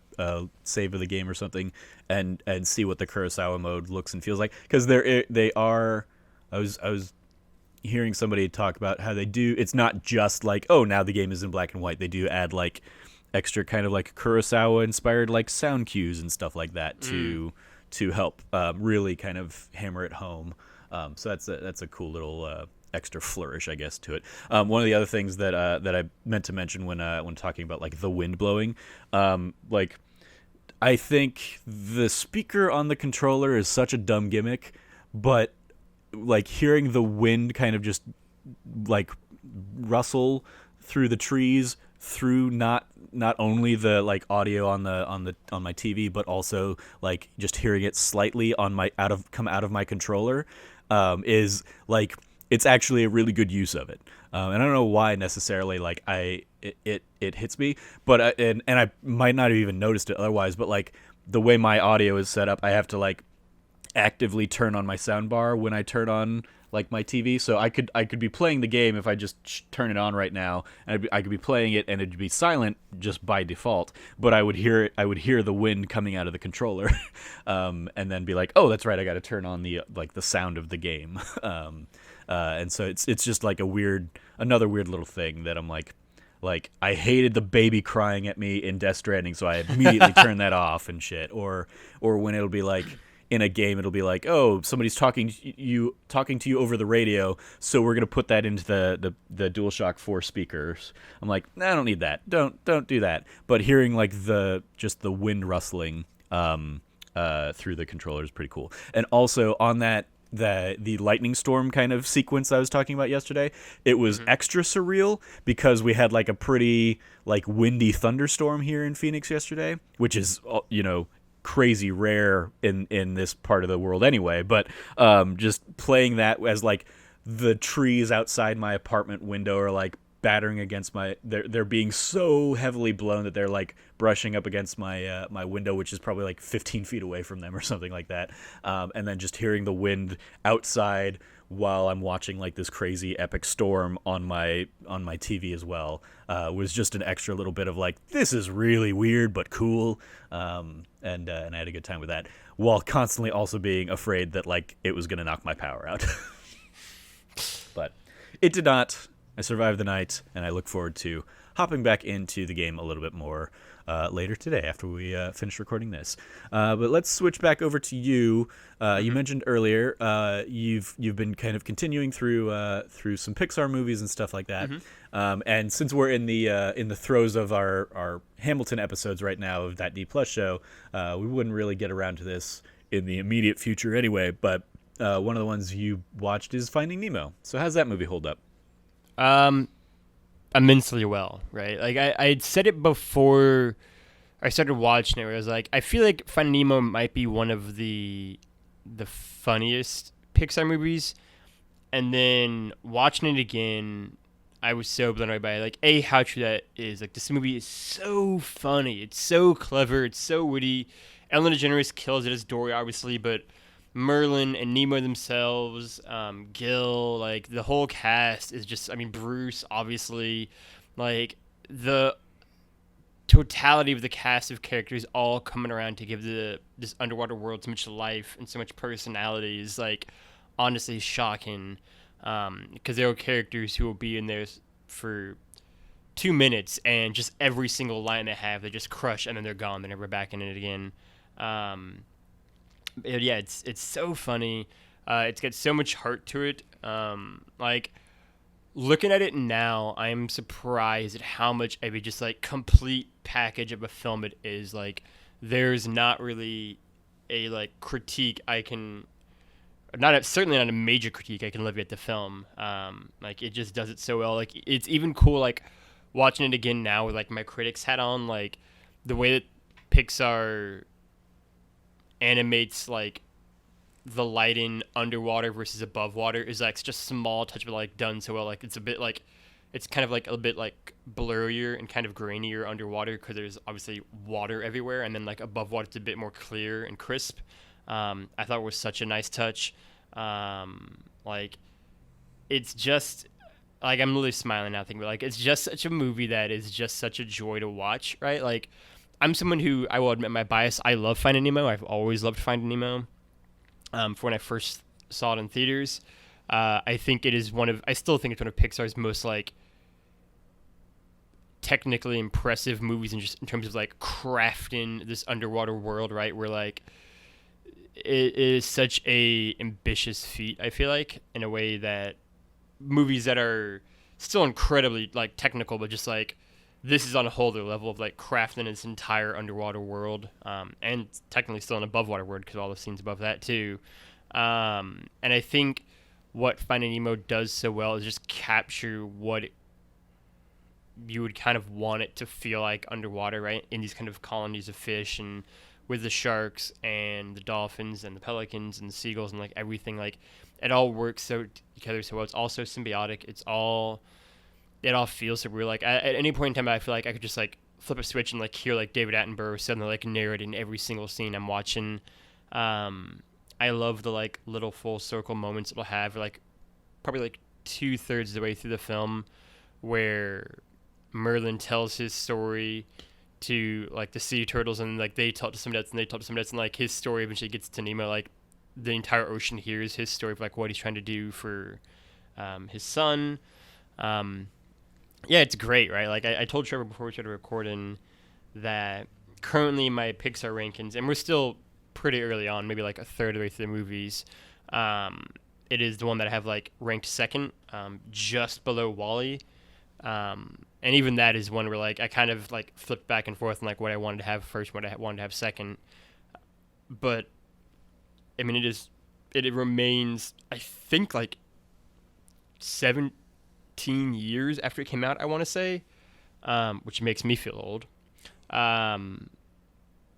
save of the game or something, and see what the Kurosawa mode looks and feels like, because they are. I was hearing somebody talk about how they do. It's not just like, oh, now the game is in black and white. They do add like extra kind of like Kurosawa inspired like sound cues and stuff like that to help really kind of hammer it home. So that's a cool little extra flourish, I guess, to it. One of the other things that I meant to mention when talking about like the wind blowing, like I think the speaker on the controller is such a dumb gimmick, but like hearing the wind kind of just like rustle through the trees, through not only the like audio on my TV, but also like just hearing it slightly on my come out of my controller, is like, it's actually a really good use of it. And I don't know why necessarily like it hits me, but and I might not have even noticed it otherwise, but like the way my audio is set up, I have to like actively turn on my soundbar when I turn on like my TV. So I could be playing the game if I just turn it on right now, and I could be playing it and it'd be silent just by default, but I would hear the wind coming out of the controller, and then be like, oh, that's right, I got to turn on the like the sound of the game. And so it's just like another weird little thing that I'm like I hated the baby crying at me in Death Stranding, so I immediately turned that off and shit. Or when it'll be like in a game, it'll be like, oh, somebody's talking to you over the radio, so we're gonna put that into the DualShock 4 speakers. I'm like, nah, I don't need that. Don't do that. But hearing like the wind rustling through the controller is pretty cool. And also on that, the lightning storm kind of sequence I was talking about yesterday, it was extra surreal because we had like a pretty like windy thunderstorm here in Phoenix yesterday, which is crazy rare in this part of the world anyway. But just playing that as like the trees outside my apartment window are like battering against they're being so heavily blown that they're like brushing up against my my window, which is probably like 15 feet away from them or something like that, and then just hearing the wind outside while I'm watching like this crazy epic storm on my TV as well, was just an extra little bit of like, this is really weird but cool, and I had a good time with that, while constantly also being afraid that like it was gonna knock my power out. But it did not. I survived the night, and I look forward to hopping back into the game a little bit more later today after we finish recording this. But let's switch back over to you. You mentioned earlier you've been kind of continuing through some Pixar movies and stuff like that. And since we're in the throes of our Hamilton episodes right now of that D Plus show, we wouldn't really get around to this in the immediate future anyway. But one of the ones you watched is Finding Nemo. So how's that movie hold up? Immensely well, right? Like I had said it before I started watching it, where I was like, I feel like Finding Nemo might be one of the funniest Pixar movies. And then watching it again, I was so blown away by it. Like, how true that is. Like, this movie is so funny. It's so clever. It's so witty. Ellen DeGeneres kills it as Dory, obviously, but Merlin and Nemo themselves, Gil, like the whole cast is just, I mean, Bruce, obviously, like the totality of the cast of characters all coming around to give this underwater world so much life and so much personality is like honestly shocking, because there are characters who will be in there for 2 minutes and just every single line they have, they just crush and then they're gone. They're never back in it again. Yeah, it's so funny. It's got so much heart to it. Like looking at it now, I'm surprised at how much of a just like complete package of a film it is. Like there's not really a like critique I can, certainly not a major critique I can levy at the film. Like it just does it so well. Like it's even cool like watching it again now with like my critics hat on, like the way that Pixar animates like the lighting underwater versus above water is like just small touch, but like done so well. Like it's a bit like, it's kind of like a bit like blurrier and kind of grainier underwater because there's obviously water everywhere, and then like above water it's a bit more clear and crisp. I thought it was such a nice touch. Like it's just like I'm literally smiling now thinking, but like it's just such a movie that is just such a joy to watch, right? Like I'm someone who, I will admit my bias, I love Finding Nemo. I've always loved Finding Nemo. For when I first saw it in theaters, I think it is I still think it's one of Pixar's most like technically impressive movies, and just in terms of like crafting this underwater world, right? Where like it is such a ambitious feat, I feel like, in a way that movies that are still incredibly like technical, but just like this is on a whole other level of like crafting this entire underwater world, and technically still an above water world because all the scenes above that too. And I think what Finding Nemo does so well is just capture what you would kind of want it to feel like underwater, right? In these kind of colonies of fish, and with the sharks and the dolphins and the pelicans and the seagulls and like everything, like it all works so together so well. It's all so symbiotic. It all feels so real. Like at any point in time, I feel like I could just like flip a switch and like hear like David Attenborough suddenly like narrating every single scene I'm watching. I love the like little full circle moments it'll have, like probably like 2/3 of the way through the film, where Merlin tells his story to like the sea turtles, and like they talk to somebody else, and they talk to somebody else, and like his story eventually gets to Nemo. Like the entire ocean hears his story of like what he's trying to do for his son. Yeah, it's great, right? Like I told Trevor before we started recording that currently my Pixar rankings, and we're still pretty early on, maybe like a third of the way through the movies, it is the one that I have like ranked second, just below WALL-E. And even that is one where like I kind of like flipped back and forth on like what I wanted to have first, what I wanted to have second. But I mean, it remains, I think, like 17 years after it came out, I want to say, which makes me feel old.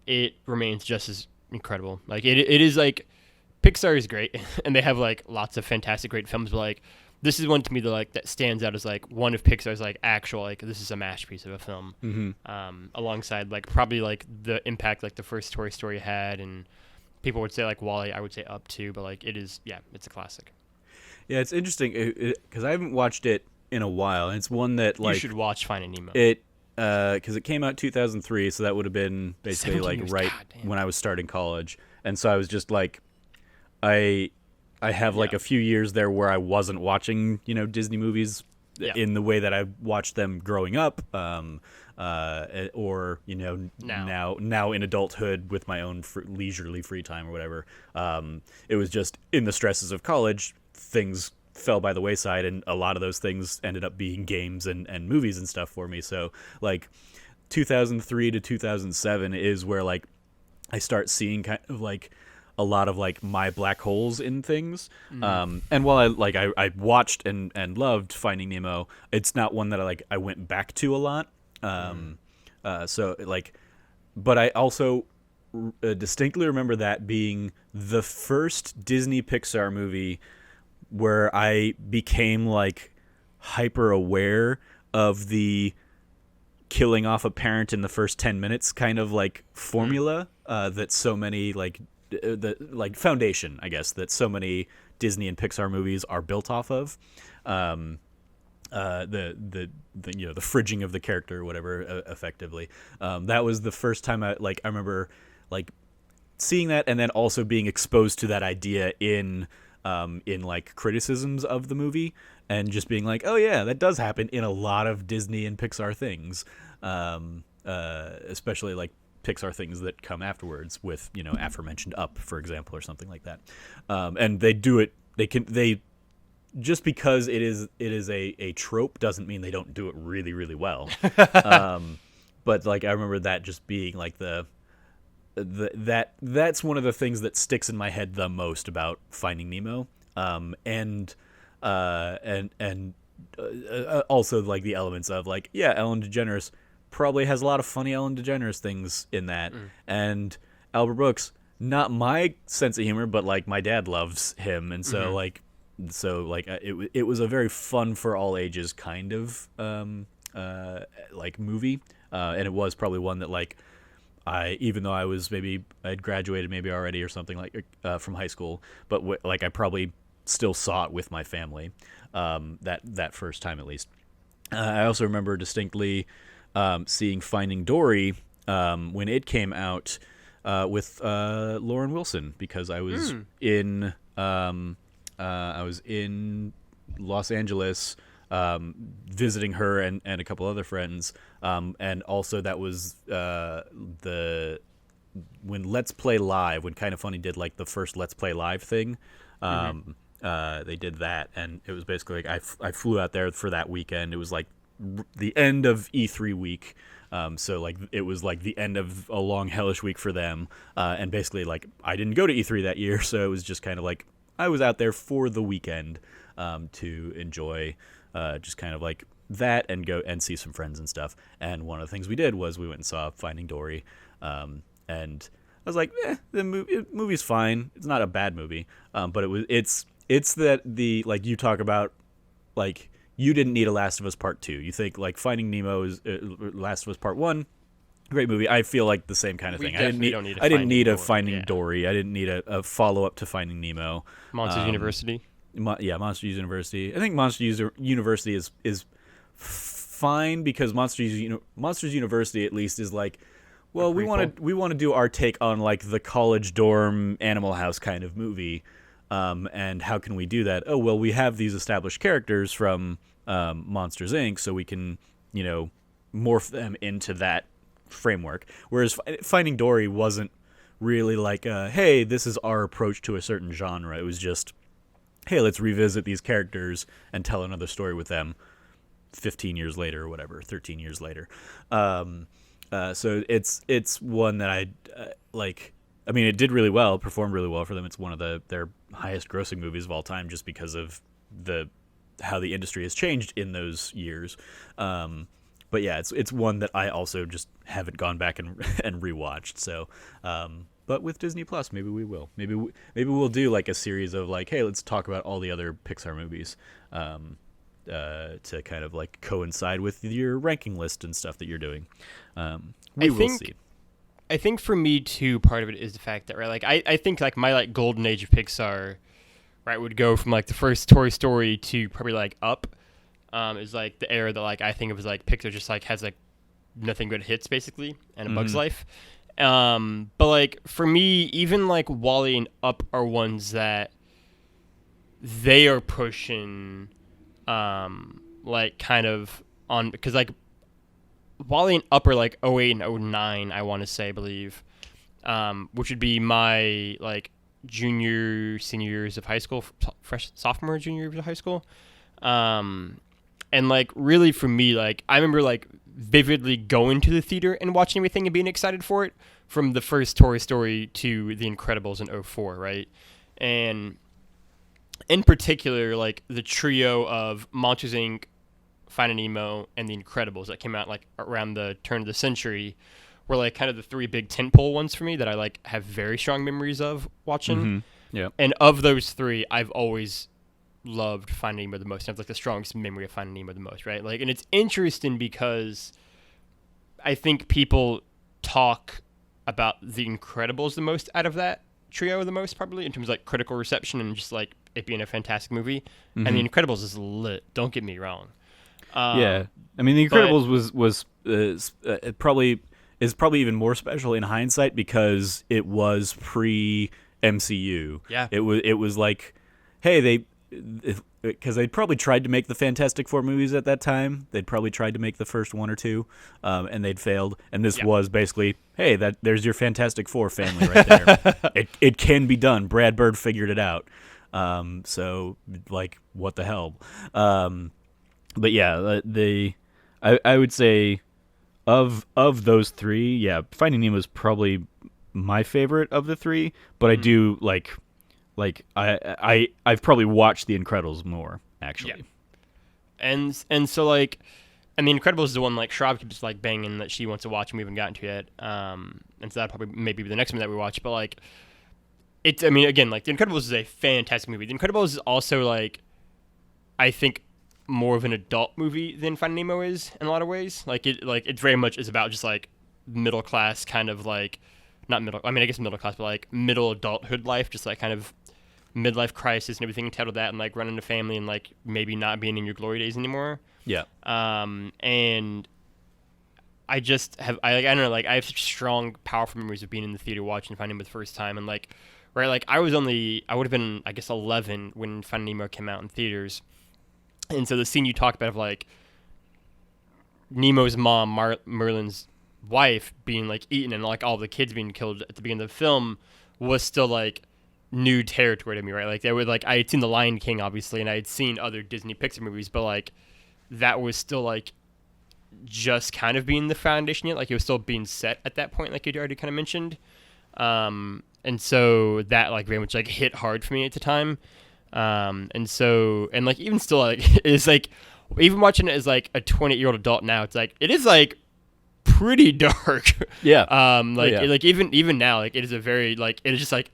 It remains just as incredible. Like it is like Pixar is great, and they have like lots of fantastic, great films. But like this is one to me that stands out as like one of Pixar's like actual like this is a masterpiece of a film. Mm-hmm. Alongside like probably like the impact like the first Toy Story had, and people would say like WALL-E, I would say up to, but like it is, yeah, it's a classic. Yeah, it's interesting because I haven't watched it in a while, and it's one that like you should watch Finding Nemo. Because it came out 2003, so that would have been basically like years. right when I was starting college, and so I was just like, I have like a few years there where I wasn't watching Disney movies Yeah. in the way that I watched them growing up, or now in adulthood with my own leisurely free time or whatever. It was just in the stresses of college, things fell by the wayside, and a lot of those things ended up being games and movies and stuff for me. So like 2003 to 2007 is where like I start seeing kind of like a lot of like my black holes in things. And while I watched and loved Finding Nemo, it's not one that I went back to a lot. So like, but I also distinctly remember that being the first Disney Pixar movie where I became like hyper aware of the killing off a parent in the first 10 minutes kind of like formula that so many like the like foundation, I guess, that so many Disney and Pixar movies are built off of. The fridging of the character or whatever, effectively. That was the first time I remember like seeing that, and then also being exposed to that idea in like criticisms of the movie, and just being like, oh yeah, that does happen in a lot of Disney and Pixar things, especially like Pixar things that come afterwards with, aforementioned Up, for example, or something like that. And they do it. They just because it is a trope doesn't mean they don't do it really, really well. But like I remember that just being like that's one of the things that sticks in my head the most about Finding Nemo. And also like the elements of like, yeah, Ellen DeGeneres probably has a lot of funny Ellen DeGeneres things in that. And Albert Brooks, not my sense of humor, but like my dad loves him, and so it was a very fun for all ages kind of like movie, and it was probably one that like even though I'd graduated maybe already or something like from high school, but I probably still saw it with my family that first time at least. I also remember distinctly seeing Finding Dory when it came out with Lauren Wilson, because I was in Los Angeles visiting her and a couple other friends, and also that was when Let's Play Live, when Kind of Funny did like the first Let's Play Live thing. They did that, and it was basically like I flew out there for that weekend. It was like the end of E3 week, so like it was like the end of a long hellish week for them, and basically like I didn't go to E3 that year, so it was just kind of like I was out there for the weekend to enjoy just kind of like that and go and see some friends and stuff. And one of the things we did was we went and saw Finding Dory, and I was like, the movie's fine. It's not a bad movie, but it's that the like you talk about like you didn't need a Last of Us Part 2. You think like Finding Nemo is Last of Us Part 1, great movie. I feel like the same kind of thing. I didn't need a Finding Dory. I didn't need a follow up to Finding Nemo. Monsters University. Monsters University. I think Monsters University is fine because Monsters University at least is like, well, we want to do our take on like the college dorm Animal House kind of movie, and how can we do that? Oh, well, we have these established characters from Monsters Inc., so we can morph them into that framework. Whereas Finding Dory wasn't really like, hey, this is our approach to a certain genre. It was just, hey, let's revisit these characters and tell another story with them 15 years later or whatever, 13 years later. So it's one that I like. I mean, it did really well, performed really well for them. It's one of their highest grossing movies of all time, just because of how the industry has changed in those years. But yeah, it's one that I also just haven't gone back and rewatched. So, but with Disney Plus, maybe we will. Maybe we'll do like a series of like, hey, let's talk about all the other Pixar movies, to kind of like coincide with your ranking list and stuff that you're doing. We will see. I think for me too, part of it is the fact that, right, like I think like my like golden age of Pixar, right, would go from like the first Toy Story to probably like Up, is like the era that like I think it was like Pixar just like has like nothing but hits basically, and A Bug's Life. But like for me, even like WALL-E and Up are ones that they are pushing like kind of on because like Wally in upper like 08 and 09, I want to say, I believe, which would be my like junior, senior years of high school, fresh sophomore, junior years of high school. And like really for me, like I remember like vividly going to the theater and watching everything and being excited for it, from the first Toy Story to The Incredibles in 04, right? And in particular, like the trio of Monsters Inc., Finding Nemo, and The Incredibles that came out like around the turn of the century were like kind of the three big tentpole ones for me that I like have very strong memories of watching. Mm-hmm. Yeah. And of those three, I've always loved Finding Nemo the most. I have like the strongest memory of Finding Nemo the most, right? Like, and it's interesting because I think people talk about The Incredibles the most out of that trio the most, probably in terms of like critical reception and just like it being a fantastic movie. Mm-hmm. And The Incredibles is lit. Don't get me wrong. Yeah, I mean, The Incredibles was probably even more special in hindsight because it was pre MCU. Yeah, it was like, hey, because they'd probably tried to make the Fantastic Four movies at that time. They'd probably tried to make the first one or two, and they'd failed. And this was basically, hey, there's your Fantastic Four family right there. it can be done. Brad Bird figured it out. So like, what the hell? But yeah, I would say of those three, yeah, Finding Nemo is probably my favorite of the three. But I do like I've probably watched The Incredibles more actually. Yeah. And so like, and The Incredibles is the one like Shroud keeps like banging that she wants to watch and we haven't gotten to yet. And so that probably maybe be the next one that we watch. But like, it's, I mean, again, like The Incredibles is a fantastic movie. The Incredibles is also like, I think, more of an adult movie than Finding Nemo is in a lot of ways. Like it very much is about just like middle class kind of like, not middle, I mean I guess middle class, but like middle adulthood life, just like kind of midlife crisis and everything entitled that, and like running a family and like maybe not being in your glory days anymore. Yeah. And I just have I don't know, like I have such strong, powerful memories of being in the theater watching Finding Nemo the first time, and like right, like I would have been I guess 11 when Finding Nemo came out in theaters. And so the scene you talked about of like Nemo's mom, Merlin's wife, being like eaten and like all the kids being killed at the beginning of the film was still like new territory to me, right? Like they were like, I had seen The Lion King obviously, and I had seen other Disney Pixar movies, but like that was still like just kind of being the foundation yet. Like it was still being set at that point, like you already kind of mentioned. And so that like very much like hit hard for me at the time. And so, and like, even still, like, it's like, even watching it as like a 20-year-old adult now, it's like, it is like pretty dark. Yeah. Like, like even now, like, it is a very, like, it is just like,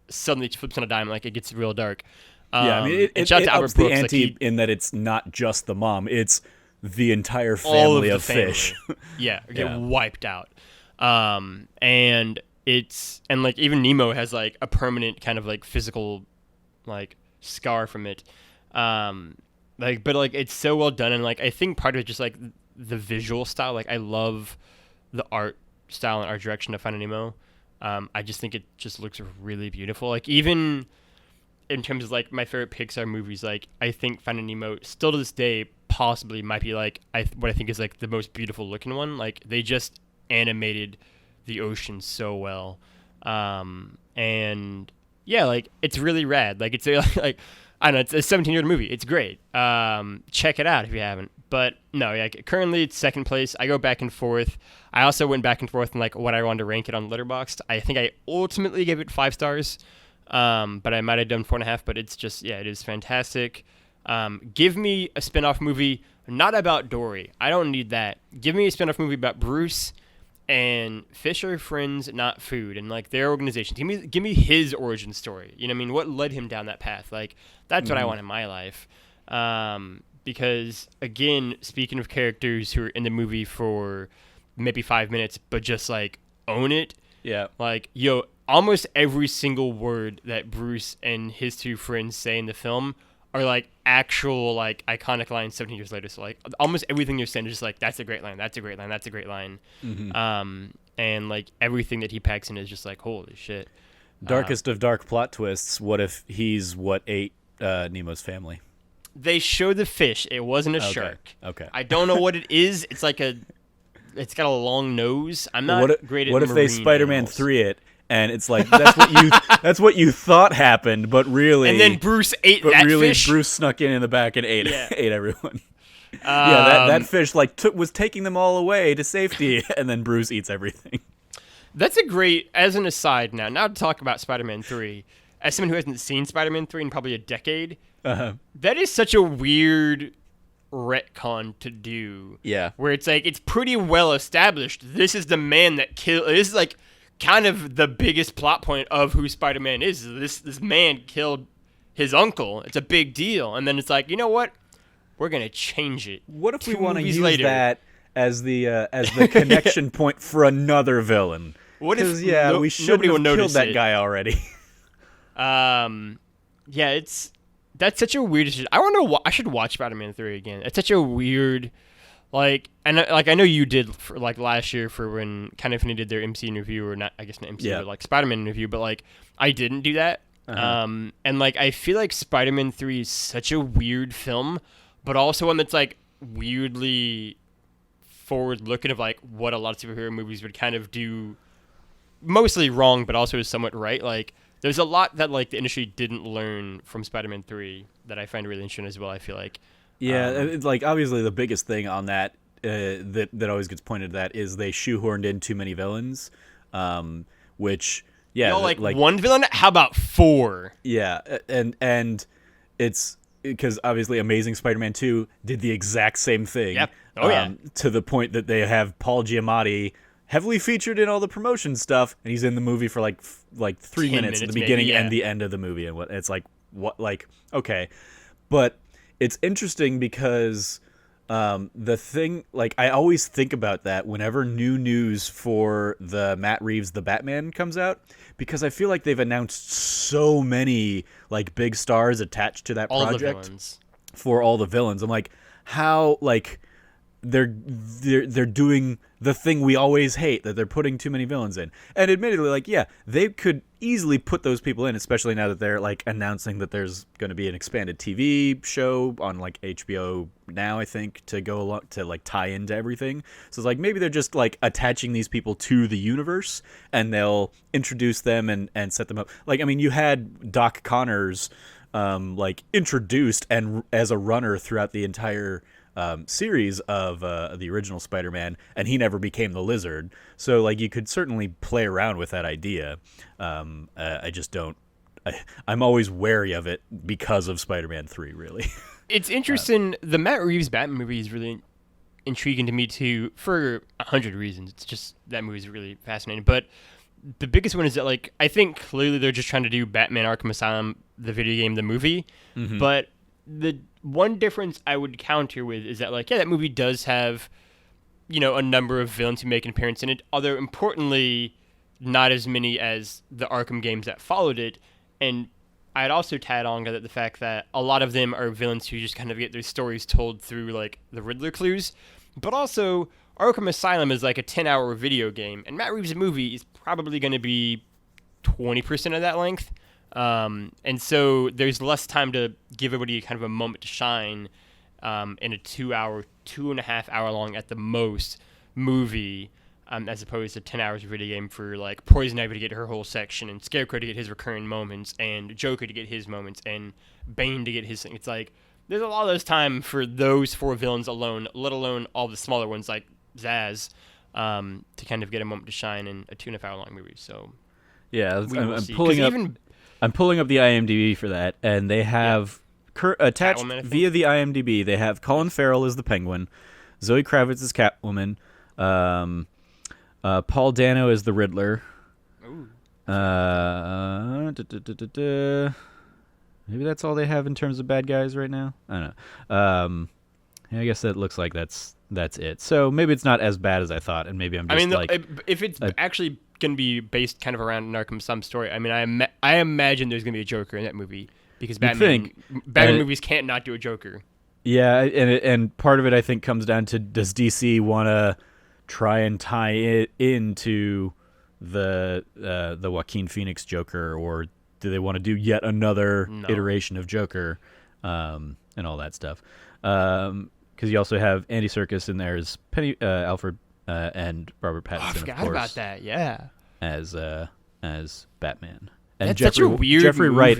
suddenly flips on a dime, like, it gets real dark. Yeah, I mean, it ups the ante in that it's not just the mom, it's the entire family of fish. Yeah, get wiped out. And it's, and like, even Nemo has like a permanent kind of like physical like scar from it, like, but like it's so well done, and like I think part of it just like the visual style, like I love the art style and art direction of Finding Nemo. I just think it just looks really beautiful, like even in terms of like my favorite Pixar movies, like I think Finding Nemo still to this day possibly might be like what I think is like the most beautiful looking one. Like they just animated the ocean so well, and yeah, like it's really rad. Like it's like I don't know, it's a 17-year-old movie. It's great. Check it out if you haven't. But no, like currently it's second place. I go back and forth. I also went back and forth in like what I wanted to rank it on Letterboxd. I think I ultimately gave it 5 stars, but I might have done 4.5. But it's just, yeah, it is fantastic. Give me a spinoff movie not about Dory. I don't need that. Give me a spinoff movie about Bruce and fish are friends, not food, and like their organizations. Give me his origin story. You know what I mean? What led him down that path? Like that's what I want in my life. Because again, speaking of characters who are in the movie for maybe 5 minutes, but just like own it. Yeah. Like, yo, almost every single word that Bruce and his two friends say in the film are like actual like iconic lines 17 years later. So like almost everything you're saying is just like, that's a great line, that's a great line, that's a great line. Mm-hmm. And like everything that he packs in is just like, holy shit. Darkest of dark plot twists. What if he's what ate Nemo's family? They show the fish. It wasn't a shark. Okay. I don't know what it is. It's like it's got a long nose. I'm not great at What if they marine Spider-Man animals. 3 it, and it's like that's what you thought happened, but really, And then Bruce ate that fish. Bruce snuck in the back and ate Yeah. ate everyone. That fish was taking them all away to safety, and then Bruce eats everything. That's a great, as an aside now to talk about Spider-Man 3, as someone who hasn't seen Spider-Man 3 in probably a decade, that is such a weird retcon to do. Yeah. Where it's like, it's pretty well established. This is the man that killed, this is like kind of the biggest plot point of who Spider-Man is. This man killed his uncle. It's a big deal. And then it's like, you know what? We're going to change it. What if we 2 want to movies use later. that as the connection point for another villain? What if we should have killed that guy already. That's such a weird decision. I should watch Spider-Man 3 again. It's such a weird, I know you did for last year for when Kind of Funny did their MCU review, or not, I guess not MCU, but Spider-Man review, but I didn't do that. And I feel like Spider-Man 3 is such a weird film, but also one that's weirdly forward looking of what a lot of superhero movies would kind of do, mostly wrong, but also is somewhat right. There's a lot that the industry didn't learn from Spider-Man 3 that I find really interesting as well. I feel like. Yeah, it's obviously the biggest thing on that that always gets pointed to that is they shoehorned in too many villains, which one villain. How about 4? Yeah, and it's because obviously Amazing Spider-Man 2 did the exact same thing. Yep. Oh yeah. To the point that they have Paul Giamatti heavily featured in all the promotion stuff, and he's in the movie for 3 minutes at the beginning and the end of the movie, and it's okay, but it's interesting because the thing, I always think about that whenever new news for the Matt Reeves The Batman comes out, because I feel like they've announced so many big stars attached to that project for all the villains. I'm like, how they're doing the thing we always hate, that they're putting too many villains in. And admittedly, they could easily put those people in, especially now that they're announcing that there's going to be an expanded TV show on HBO now, I think, to go along to tie into everything. So it's maybe they're just attaching these people to the universe, and they'll introduce them and set them up. You had Doc Connors introduced and as a runner throughout the entire series of the original Spider-Man, and he never became the Lizard. So you could certainly play around with that idea. I just don't. I'm always wary of it because of Spider-Man 3. Really, it's interesting. The Matt Reeves Batman movie is really intriguing to me too, for 100 reasons. It's just, that movie is really fascinating. But the biggest one is that I think clearly they're just trying to do Batman Arkham Asylum, the video game, the movie, but the one difference I would counter with is that that movie does have, a number of villains who make an appearance in it, although importantly not as many as the Arkham games that followed it. And I'd also tag on the fact that a lot of them are villains who just kind of get their stories told through the Riddler clues, but also Arkham Asylum is a 10-hour video game, and Matt Reeves' movie is probably going to be 20% of that length. And so there's less time to give everybody kind of a moment to shine in a 2.5 hour long at the most movie, as opposed to 10 hours of video game for Poison Ivy to get her whole section, and Scarecrow to get his recurring moments, and Joker to get his moments, and Bane to get his thing. It's there's a lot of those time for those 4 villains alone, let alone all the smaller ones like Zaz, to kind of get a moment to shine in a 2.5 hour long movie. So yeah, I'm pulling up the IMDb for that, and they have attached Catwoman, via the IMDb. They have Colin Farrell as the Penguin, Zoe Kravitz as Catwoman, Paul Dano as the Riddler. Ooh. Maybe that's all they have in terms of bad guys right now. I don't know. I guess that looks like that's it. So maybe it's not as bad as I thought, and maybe I'm just if it's actually going to be based kind of around an Arkham Asylum story, I imagine there's going to be a Joker in that movie, because Batman movies can't not do a Joker. Yeah, and part of it I think comes down to, does DC want to try and tie it into the Joaquin Phoenix Joker, or do they want to do yet another iteration of Joker? and all that stuff. Because you also have Andy Serkis in there as Penny Alfred and Robert Pattinson. I forgot of course, about that. Yeah, as Batman, and that's such a weird Jeffrey movie. Wright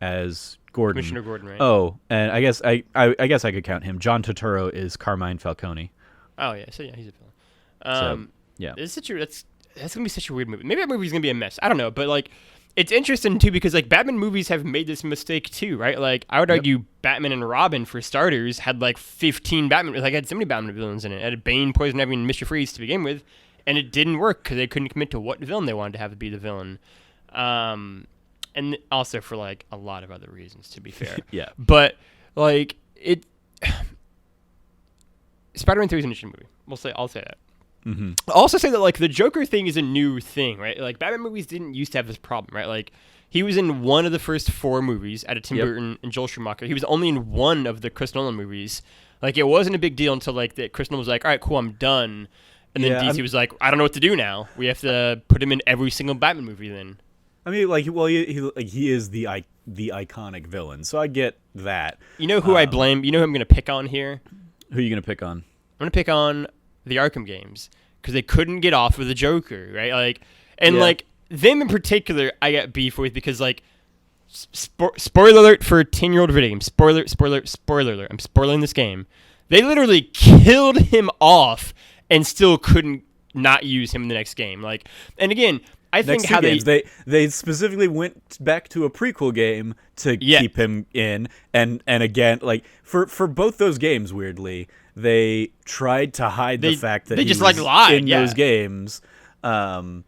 as Gordon. Commissioner Gordon, right? Oh, and I guess I guess I could count him. John Turturro is Carmine Falcone. Oh yeah, so yeah, he's a villain. Yeah, it's such a that's gonna be such a weird movie. Maybe that movie's gonna be a mess. I don't know, but like, it's interesting too because like Batman movies have made this mistake too, right? Like I would argue Batman and Robin, for starters, had like 15 Batman, like had so many Batman villains in it. It had Bane, Poison Ivy, and Mr. Freeze to begin with, and it didn't work because they couldn't commit to what villain they wanted to have to be the villain. And also for like a lot of other reasons, to be fair. Yeah. But like it, Spider-Man 3 is an interesting movie. I'll say that. Mm-hmm. I'll also say that like the Joker thing is a new thing, right? Like Batman movies didn't used to have this problem, right? Like he was in one of the first 4 movies out of Tim Burton and Joel Schumacher. He was only in one of the Chris Nolan movies. Like it wasn't a big deal until like that Chris Nolan was like, all right, cool, I'm done. And then DC was like, I don't know what to do now. We have to put him in every single Batman movie then. I mean, like, well, he is the iconic villain, so I get that. You know who I blame? You know who I'm going to pick on here? Who are you going to pick on? I'm going to pick on the Arkham games because they couldn't get off of the Joker, right? Like, and like them in particular, I got beef with because like, spoiler alert for a 10-year-old video game. Spoiler alert. I'm spoiling this game. They literally killed him off and still couldn't not use him in the next game. Like, and again, I think how they specifically went back to a prequel game to keep him in, and again, like for both those games, weirdly, they tried to hide the fact that they he just was like lied in those games, and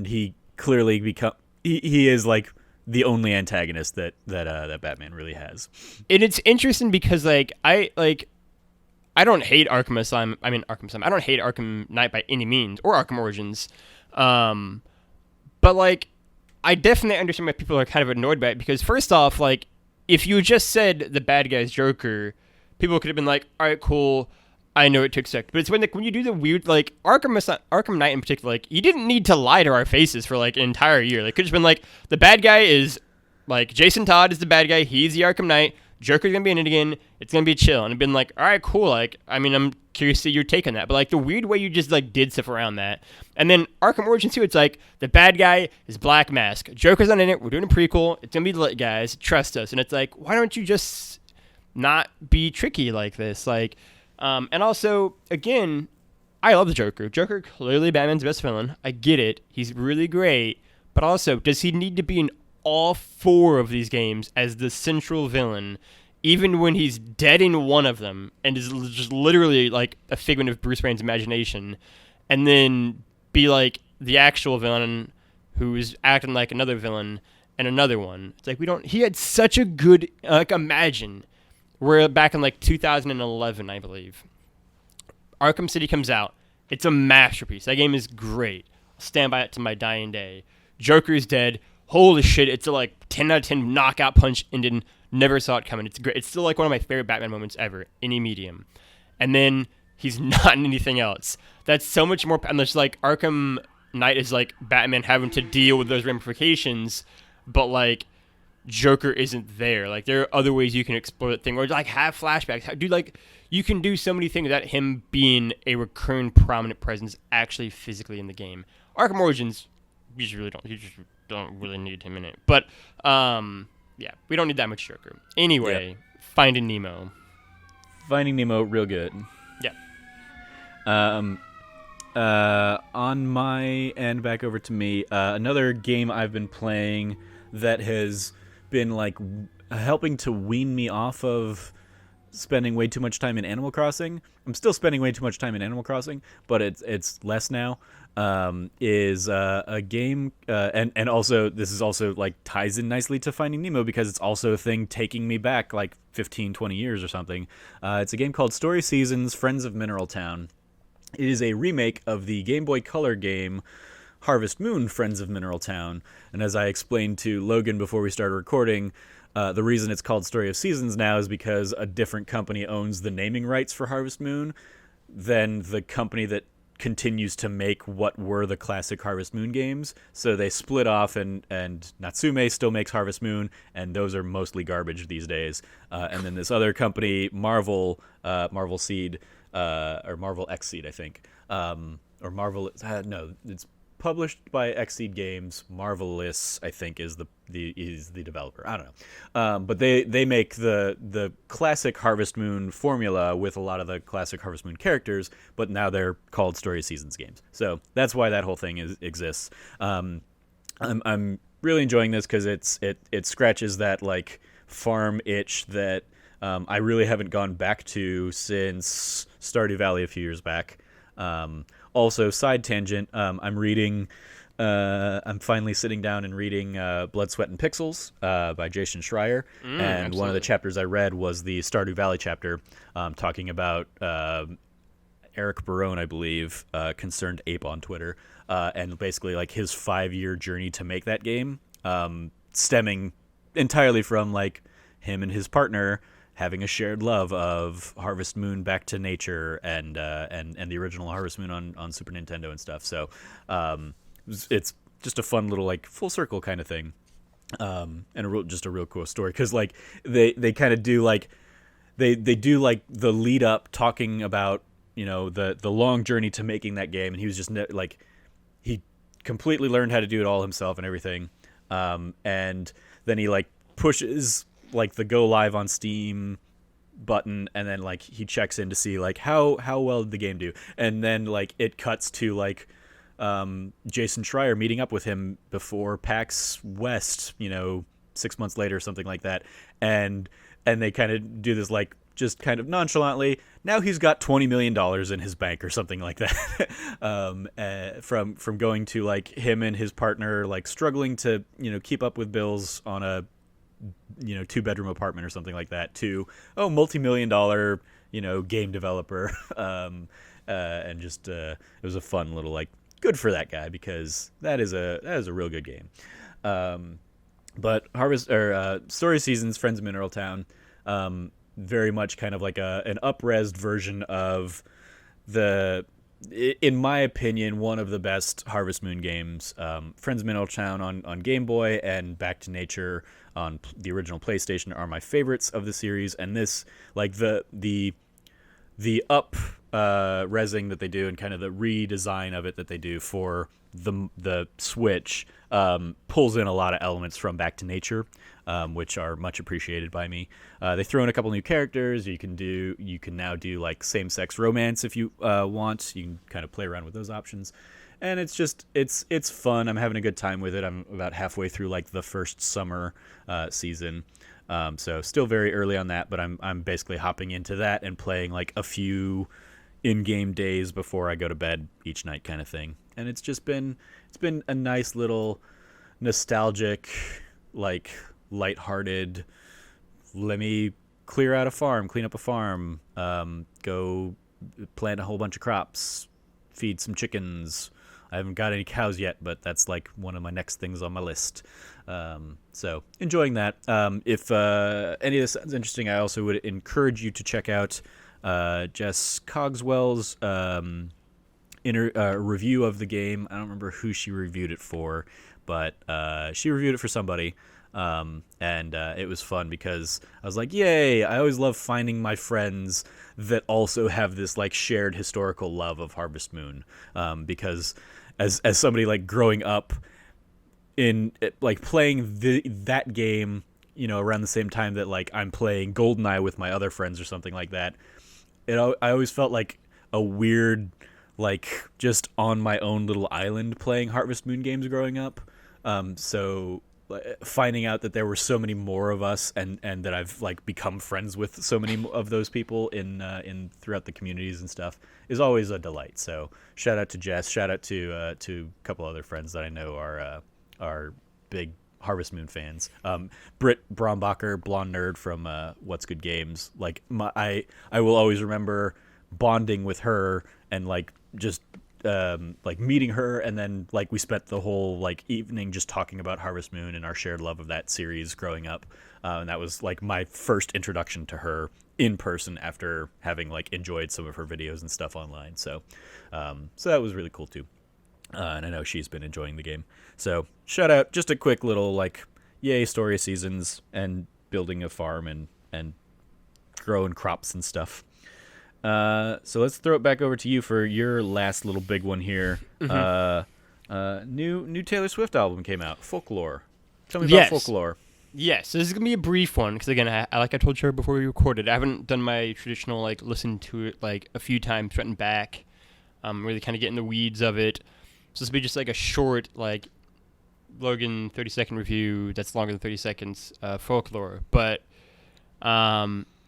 he clearly he is like the only antagonist that Batman really has. And it's interesting because like I don't hate Arkham Asylum. I don't hate Arkham Knight by any means, or Arkham Origins. But like, I definitely understand why people are kind of annoyed by it because first off, like, if you just said the bad guy's Joker, people could have been like, all right, cool, I know what to expect. But it's when you do the weird, like, Arkham Knight in particular, like, you didn't need to lie to our faces for like an entire year. Like, could have been like, the bad guy is like Jason Todd is the bad guy, he's the Arkham Knight. Joker's gonna be in it again. It's gonna be chill, and I've been like, all right, cool. Like, I mean, I'm curious to see your take on that. But like the weird way you just like did stuff around that, and then Arkham Origins 2, it's like the bad guy is Black Mask. Joker's not in it. We're doing a prequel. It's gonna be lit, guys. Trust us. And it's like, why don't you just not be tricky like this? Like, and also again, I love the Joker. Joker clearly Batman's best villain. I get it. He's really great. But also, does he need to be in all 4 of these games as the central villain, even when he's dead in one of them and is just literally like a figment of Bruce Wayne's imagination, and then be like the actual villain who's acting like another villain and another one? It's like he had such a good, like, imagine we're back in like 2011, I believe. Arkham City comes out. It's a masterpiece. That game is great. I'll stand by it to my dying day. Joker is dead. Holy shit, it's a like 10 out of 10 knockout punch ending. Never saw it coming. It's great. It's still like one of my favorite Batman moments ever, any medium. And then he's not in anything else. That's so much more. And there's like Arkham Knight is like Batman having to deal with those ramifications, but like Joker isn't there. Like there are other ways you can explore that thing, or like have flashbacks. Dude, like you can do so many things without him being a recurring prominent presence actually physically in the game. Arkham Origins, you just don't really need him in it. But yeah, we don't need that much Joker. Anyway, Finding Nemo. Finding Nemo, real good. Yeah. On my end, back over to me. Another game I've been playing that has been like helping to wean me off of spending way too much time in Animal Crossing. I'm still spending way too much time in Animal Crossing, but it's less now. Is a game, and also this is also like ties in nicely to Finding Nemo because it's also a thing taking me back like 15-20 years or something. It's a game called Story Seasons Friends of Mineral Town. It is a remake of the Game Boy Color game Harvest Moon Friends of Mineral Town, and as I explained to Logan before we started recording, the reason it's called Story of Seasons now is because a different company owns the naming rights for Harvest Moon than the company that continues to make what were the classic Harvest Moon games. So they split off, and Natsume still makes Harvest Moon, and those are mostly garbage these days. And then this other company, Marvel Seed, or Marvel X Seed, I think, or Marvel. No, it's published by Xseed Games. Marvelous, I think, is the developer. I don't know, but they make the classic Harvest Moon formula with a lot of the classic Harvest Moon characters, but now they're called Story Seasons games. So that's why that whole thing exists. I'm really enjoying this because it scratches that like farm itch that I really haven't gone back to since Stardew Valley a few years back. Also, side tangent, I'm finally sitting down and reading Blood, Sweat, and Pixels by Jason Schreier. And Absolutely. one of the chapters I read was the Stardew Valley chapter, talking about Eric Barone, I believe, Concerned Ape on Twitter, and basically like his 5-year journey to make that game, stemming entirely from like him and his partner having a shared love of Harvest Moon, Back to Nature, and the original Harvest Moon on Super Nintendo and stuff. So it's just a fun little like full circle kind of thing, and just a real cool story because like they kind of do like they do like the lead up talking about the long journey to making that game, and he was just like he completely learned how to do it all himself and everything, and then he like pushes like the go live on Steam button, and then like he checks in to see like how well did the game do, and then like it cuts to like Jason Schreier meeting up with him before PAX West 6 months later or something like that, and they kind of do this like just kind of nonchalantly, now he's got $20 million in his bank or something like that, from going to like him and his partner like struggling to keep up with bills on a 2-bedroom apartment or something like that, to multi-million-dollar game developer, and just it was a fun little like good for that guy, because that is a real good game. But Story Seasons, Friends of Mineral Town, very much kind of like an up-resed version of in my opinion, one of the best Harvest Moon games. Friends of Mineral Town on Game Boy and Back to Nature on the original PlayStation are my favorites of the series, and this, like the up resing that they do and kind of the redesign of it that they do for the Switch, pulls in a lot of elements from Back to Nature, which are much appreciated by me. They throw in a couple new characters. You can now do like same-sex romance if you want. You can kind of play around with those options, and it's fun. I'm having a good time with it. I'm about halfway through like the first summer season, so still very early on that. But I'm basically hopping into that and playing like a few in-game days before I go to bed each night, kind of thing. And it's been a nice little nostalgic, like lighthearted, let me clean up a farm, go plant a whole bunch of crops, feed some chickens. I haven't got any cows yet, but that's like one of my next things on my list. So enjoying that. If any of this sounds interesting, I also would encourage you to check out Jess Cogswell's review of the game. I don't remember who she reviewed it for, but she reviewed it for somebody. And it was fun because I was like, yay, I always love finding my friends that also have this like shared historical love of Harvest Moon, because as somebody like growing up in like playing that game, around the same time that like I'm playing GoldenEye with my other friends or something like that, I always felt like a weird, like just on my own little island playing Harvest Moon games growing up. So finding out that there were so many more of us, and that I've like become friends with so many of those people in throughout the communities and stuff is always a delight. So shout out to Jess, shout out to a couple other friends that I know are big Harvest Moon fans. Britt Brombacher, blonde nerd from What's Good Games. Like I will always remember bonding with her and like just like meeting her, and then like we spent the whole like evening just talking about Harvest Moon and our shared love of that series growing up, and that was like my first introduction to her in person after having like enjoyed some of her videos and stuff online. So so that was really cool too, and I know she's been enjoying the game. So shout out, just a quick little like yay story seasons and building a farm and growing crops and stuff. So let's throw it back over to you for your last little big one here. New Taylor Swift album came out, Folklore. Tell me about Folklore. Yes, so this is gonna be a brief one because again, I like I told you before we recorded, I haven't done my traditional like listen to it like a few times front and back, really kind of get in the weeds of it. So this will be just like a short like Logan 30-second review that's longer than 30 seconds. Folklore, but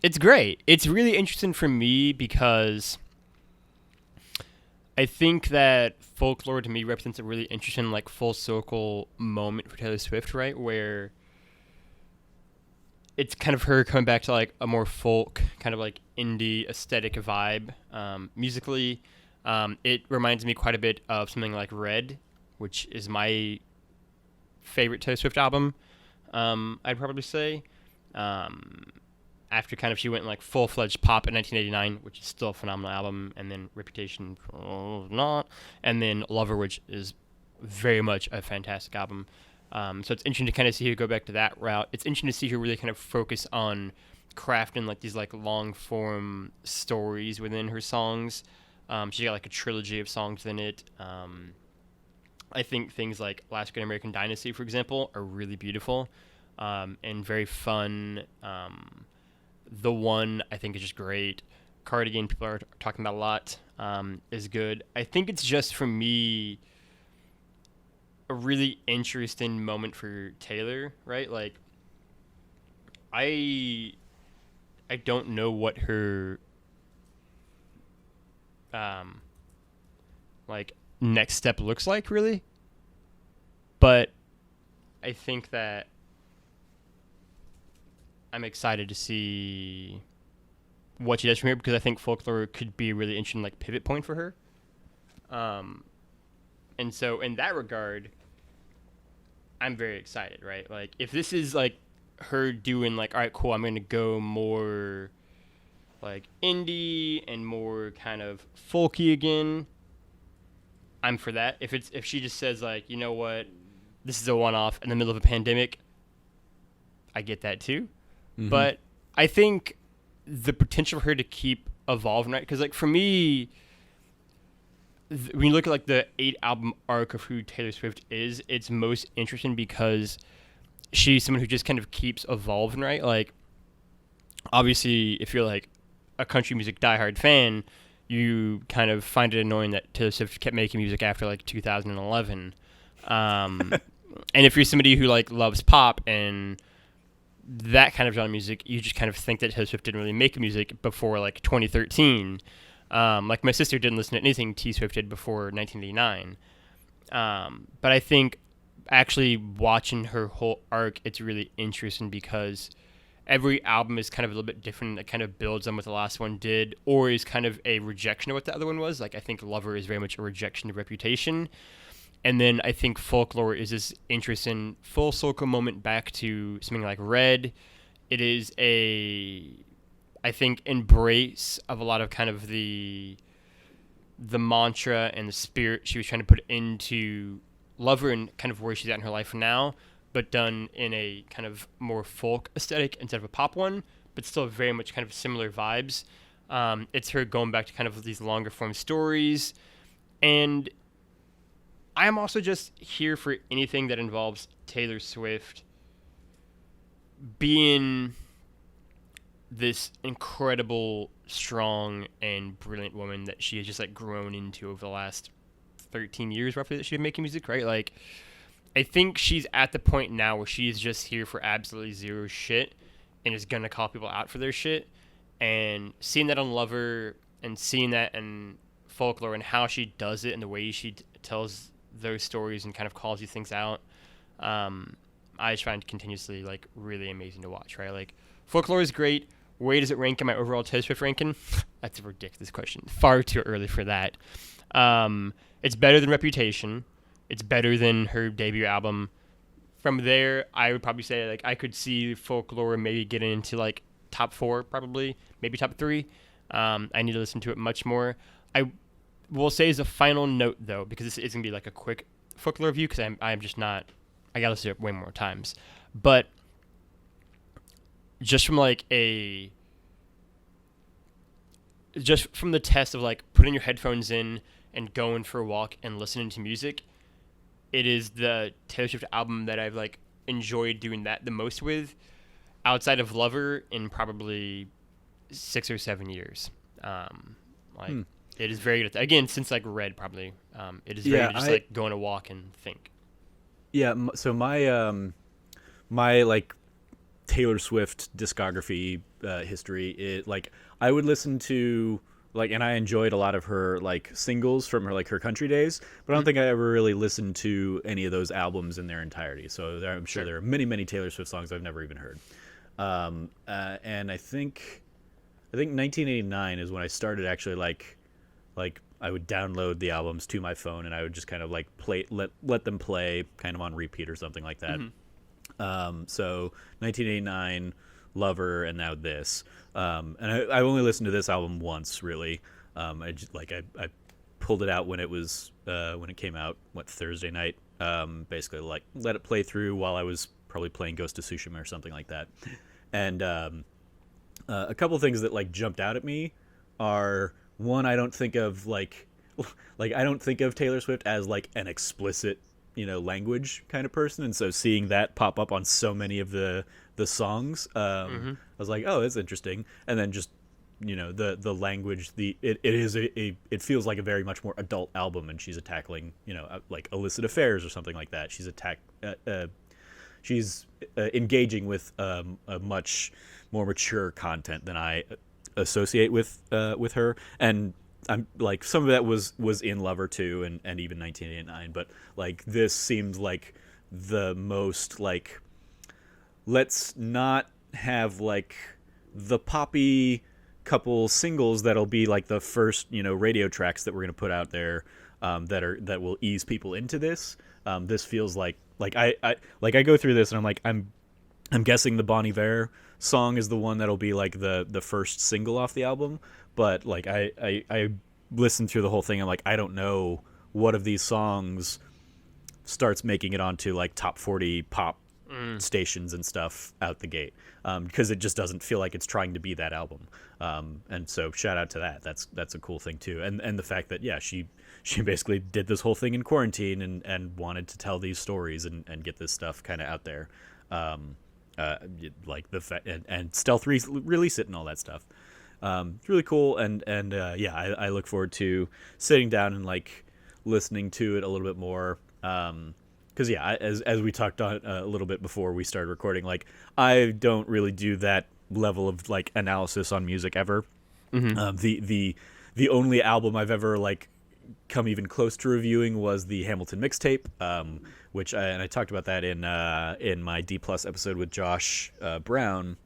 it's great. It's really interesting for me because I think that Folklore to me represents a really interesting like full circle moment for Taylor Swift, right? Where it's kind of her coming back to like a more folk kind of like indie aesthetic vibe musically. It reminds me quite a bit of something like Red, which is my favorite Taylor Swift album, I'd probably say. After kind of she went like full-fledged pop in 1989, which is still a phenomenal album, and then Reputation, not, and then Lover, which is very much a fantastic album. So it's interesting to kind of see her go back to that route. It's interesting to see her really kind of focus on crafting like these like long-form stories within her songs. She's got like a trilogy of songs in it. I think things like Last Great American Dynasty, for example, are really beautiful and very fun. The One, I think, is just great. Cardigan, people are talking about a lot, is good. I think it's just, for me, a really interesting moment for Taylor, right? Like, I don't know what her, like, next step looks like, really. But I think that I'm excited to see what she does from here because I think Folklore could be a really interesting like pivot point for her. And so in that regard, I'm very excited, right? Like if this is like her doing like, all right, cool, I'm going to go more like indie and more kind of folky again, I'm for that. If she just says like, you know what, this is a one-off in the middle of a pandemic, I get that too. Mm-hmm. But I think the potential for her to keep evolving, right? Because, like, for me, when you look at, like, the 8-album arc of who Taylor Swift is, it's most interesting because she's someone who just kind of keeps evolving, right? Like, obviously, if you're, like, a country music diehard fan, you kind of find it annoying that Taylor Swift kept making music after, like, 2011. And if you're somebody who, like, loves pop and that kind of genre of music, you just kind of think that Taylor Swift didn't really make music before like 2013. Like my sister didn't listen to anything T Swift did before 1989. But I think actually watching her whole arc, it's really interesting because every album is kind of a little bit different. It kind of builds on what the last one did, or is kind of a rejection of what the other one was. Like I think Lover is very much a rejection of Reputation. And then I think Folklore is this interesting full circle moment back to something like Red. It is I think, embrace of a lot of kind of the mantra and the spirit she was trying to put into Lover and kind of where she's at in her life now, but done in a kind of more folk aesthetic instead of a pop one, but still very much kind of similar vibes. It's her going back to kind of these longer form stories. And I'm also just here for anything that involves Taylor Swift being this incredible, strong, and brilliant woman that she has just like grown into over the last 13 years roughly that she's been making music, right? Like, I think she's at the point now where she's just here for absolutely zero shit and is going to call people out for their shit. And seeing that on Lover and seeing that in Folklore and how she does it and the way she tells those stories and kind of calls these things out, I just find continuously like really amazing to watch, right? Like Folklore is great. where does it rank in my overall Taylor Swift ranking? That's a ridiculous question. Far too early for that. It's better than Reputation. It's better than her debut album. From there, I would probably say like I could see Folklore maybe getting into like top 4, probably maybe top 3. I need to listen to it much more. I will say as a final note though, because this isn't gonna be like a quick Folklore review, because I'm just not. I gotta listen to it way more times, but just from just from the test of like putting your headphones in and going for a walk and listening to music, it is the Taylor Swift album that I've like enjoyed doing that the most with, outside of Lover, in probably 6 or 7 years. It is very good. Again, since like Red, probably. It is very good, just like going to walk and think. Yeah. So my like Taylor Swift discography history, it like I would listen to like, and I enjoyed a lot of her like singles from her like her country days, but I don't think I ever really listened to any of those albums in their entirety. So I'm sure there are many Taylor Swift songs I've never even heard. And I think 1989 is when I started actually like I would download the albums to my phone and I would just kind of like let them play kind of on repeat or something like that. So 1989, Lover, and now this. And I only listened to this album once, really. I pulled it out when it came out, Thursday night. Basically, like let it play through while I was probably playing Ghost of Tsushima or something like that. And a couple things that like jumped out at me are, one, I don't think of I don't think of Taylor Swift as like an explicit, language kind of person, and so seeing that pop up on so many of the songs, I was like, oh, that's interesting. And then just the language, it feels like a very much more adult album, and she's tackling like illicit affairs or something like that. She's engaging with a much more mature content than I associate with her, and I'm like some of that was in Lover too, and even 1989, but like this seemed like the most like, let's not have like the poppy couple singles that'll be like the first radio tracks that we're gonna put out there, that will ease people into this. This feels like I go through this and I'm like, I'm guessing the Bon Iver song is the one that'll be like the first single off the album, but like I listened through the whole thing. I'm like, I don't know what of these songs starts making it onto like top 40 pop stations and stuff out the gate, because it just doesn't feel like it's trying to be that album. And so shout out to that. That's a cool thing too. And the fact that she basically did this whole thing in quarantine and wanted to tell these stories and get this stuff kind of out there. Like the fact and stealth release it and all that stuff. It's really cool, and I look forward to sitting down and like listening to it a little bit more. Because as we talked on a little bit before we started recording, like I don't really do that level of like analysis on music ever. The only album I've ever like come even close to reviewing was the Hamilton mixtape, which I talked about that in my D+ episode with Josh Brown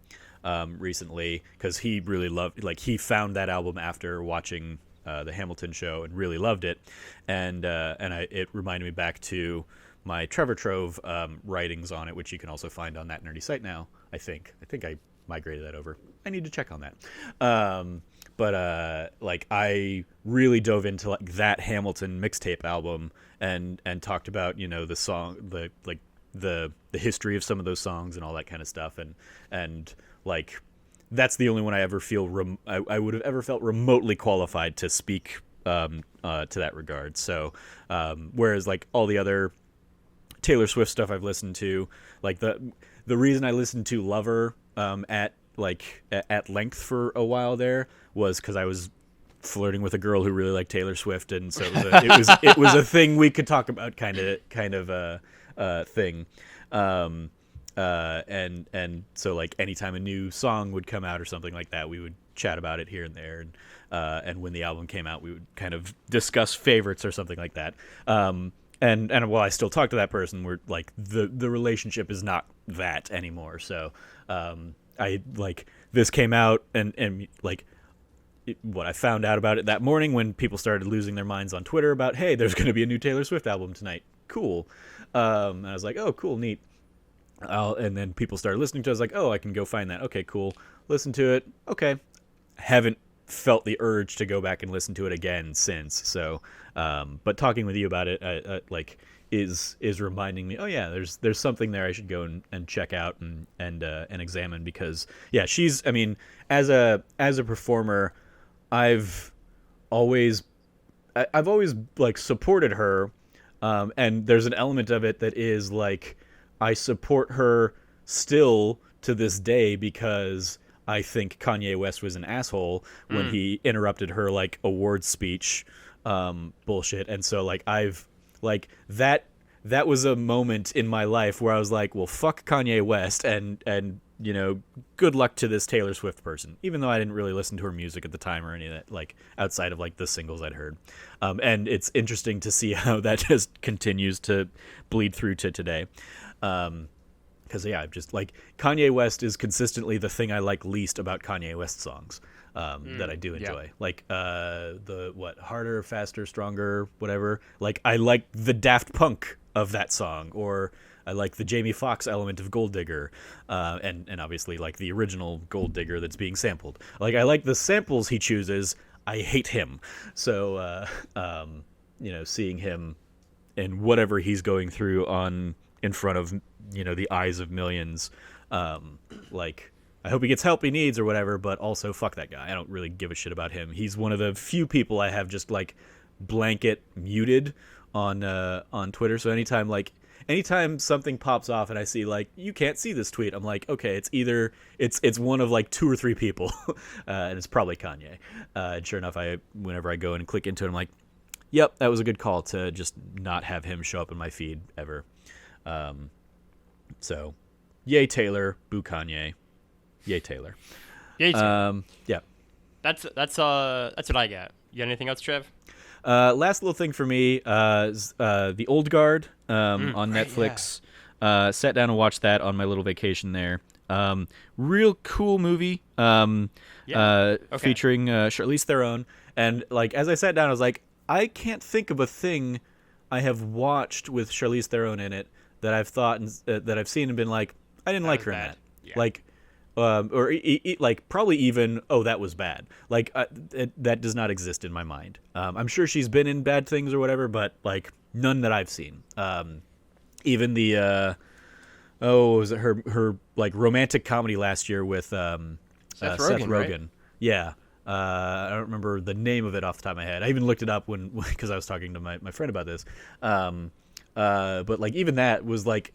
recently, because he really loved, like he found that album after watching the Hamilton show and really loved it, and it reminded me back to my Trevor Trove writings on it, which you can also find on that nerdy site now. I think I migrated that over. I need to check on that. But like I really dove into like that Hamilton mixtape album and talked about the song, the history of some of those songs and all that kind of stuff, and like that's the only one I ever feel I would have ever felt remotely qualified to speak to that regard. So whereas like all the other Taylor Swift stuff I've listened to, like the reason I listened to Lover at length for a while there was because I was flirting with a girl who really liked Taylor Swift, and so it was a thing we could talk about, kind of a thing. And so like anytime a new song would come out or something like that, we would chat about it here and there, and when the album came out, we would kind of discuss favorites or something like that. And while I still talk to that person, we're like the relationship is not that anymore. So I like this came out and like what I found out about it that morning when people started losing their minds on Twitter about, hey, there's going to be a new Taylor Swift album tonight. Cool. And I was like, oh, cool, neat. And then people started listening to it. I was like, oh, I can go find that. Okay, cool. Listen to it. Okay. Haven't felt the urge to go back and listen to it again since. So, but talking with you about it, like, is reminding me, oh yeah, there's something there I should go and check out and examine, because yeah, she's, I mean, as a performer, I've always like supported her, and there's an element of it that is like I support her still to this day because I think Kanye West was an asshole when he interrupted her like awards speech bullshit, and so like I've like that was a moment in my life where I was like, well, fuck Kanye West, and you know, good luck to this Taylor Swift person, even though I didn't really listen to her music at the time or any of that, like outside of like the singles I'd heard. And it's interesting to see how that just continues to bleed through to today. Because yeah, I'm just like, Kanye West is consistently the thing I like least about Kanye West songs that I do enjoy. Yeah. Like the harder, faster, stronger, whatever. Like I like the Daft Punk of that song, or I like the Jamie Foxx element of Gold Digger, and obviously like the original Gold Digger that's being sampled. Like I like the samples he chooses. I hate him. So you know, seeing him and whatever he's going through in front of, you know, the eyes of millions, like I hope he gets help he needs or whatever, but also fuck that guy. I don't really give a shit about him. He's one of the few people I have just like blanket muted on Twitter. So anytime something pops off and I see like, you can't see this tweet, I'm like, okay, it's either it's one of like 2 or 3 people, and it's probably Kanye. And sure enough, whenever I go and click into it, I'm like, yep, that was a good call to just not have him show up in my feed ever. So, yay Taylor, boo Kanye, yay Taylor. Yay Taylor. Yeah. That's what I got. You got anything else, Trev? Last little thing for me is The Old Guard on Netflix. Yeah. Sat down and watched that on my little vacation there. Real cool movie featuring Charlize Theron. And like as I sat down, I was like, I can't think of a thing I have watched with Charlize Theron in it that I've thought that I've seen and been like, I didn't like her in that. Yeah. Like, or like probably even, oh, that was bad. Like that does not exist in my mind. I'm sure she's been in bad things or whatever, but like none that I've seen. Even the was it her like romantic comedy last year with Seth Rogen? Right? Yeah. I don't remember the name of it off the top of my head. I even looked it up because I was talking to my friend about this. But like even that was like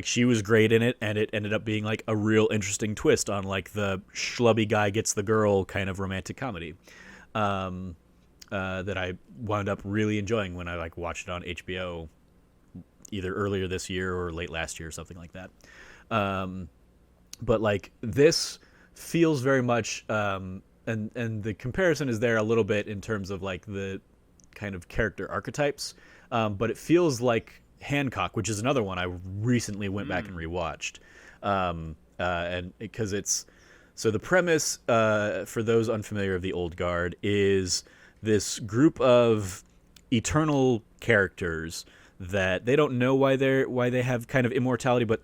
she was great in it, and it ended up being like a real interesting twist on like the schlubby guy gets the girl kind of romantic comedy that I wound up really enjoying when I like watched it on HBO either earlier this year or late last year or something like that. But like this feels very much and the comparison is there a little bit in terms of like the kind of character archetypes, but it feels like Hancock, which is another one I recently went back and rewatched, and because it's so the premise for those unfamiliar of The Old Guard is this group of eternal characters that they don't know why they have kind of immortality, but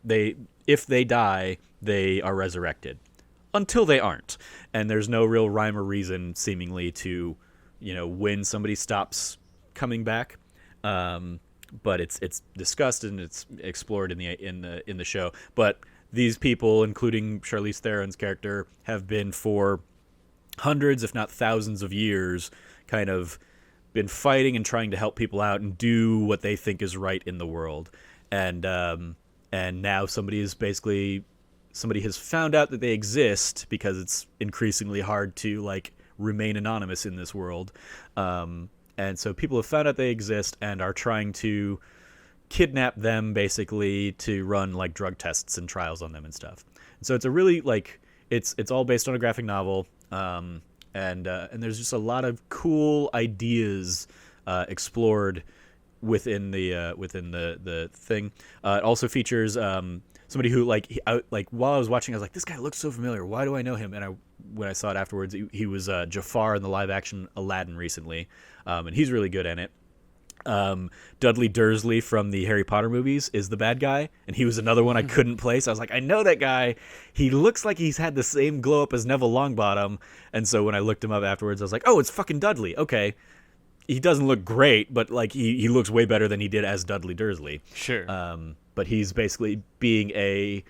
if they die they are resurrected until they aren't, and there's no real rhyme or reason seemingly to, you know, when somebody stops coming back. But it's discussed and it's explored in the show. But these people, including Charlize Theron's character, have been for hundreds, if not thousands of years, kind of been fighting and trying to help people out and do what they think is right in the world. And now somebody has found out that they exist, because it's increasingly hard to like remain anonymous in this world. And so people have found out they exist and are trying to kidnap them, basically, to run like drug tests and trials on them and stuff. And so it's a really like it's all based on a graphic novel, and there's just a lot of cool ideas explored within the thing. It also features somebody who like while I was watching, I was like, this guy looks so familiar. Why do I know him? And when I saw it afterwards, he was Jafar in the live action Aladdin recently, and he's really good in it. Dudley Dursley from the Harry Potter movies is the bad guy, and he was another one I couldn't place. I was like, I know that guy. He looks like he's had the same glow up as Neville Longbottom, and so when I looked him up afterwards, I was like, oh, it's fucking Dudley. Okay, he doesn't look great, but like he looks way better than he did as Dudley Dursley. Sure. But he's basically he's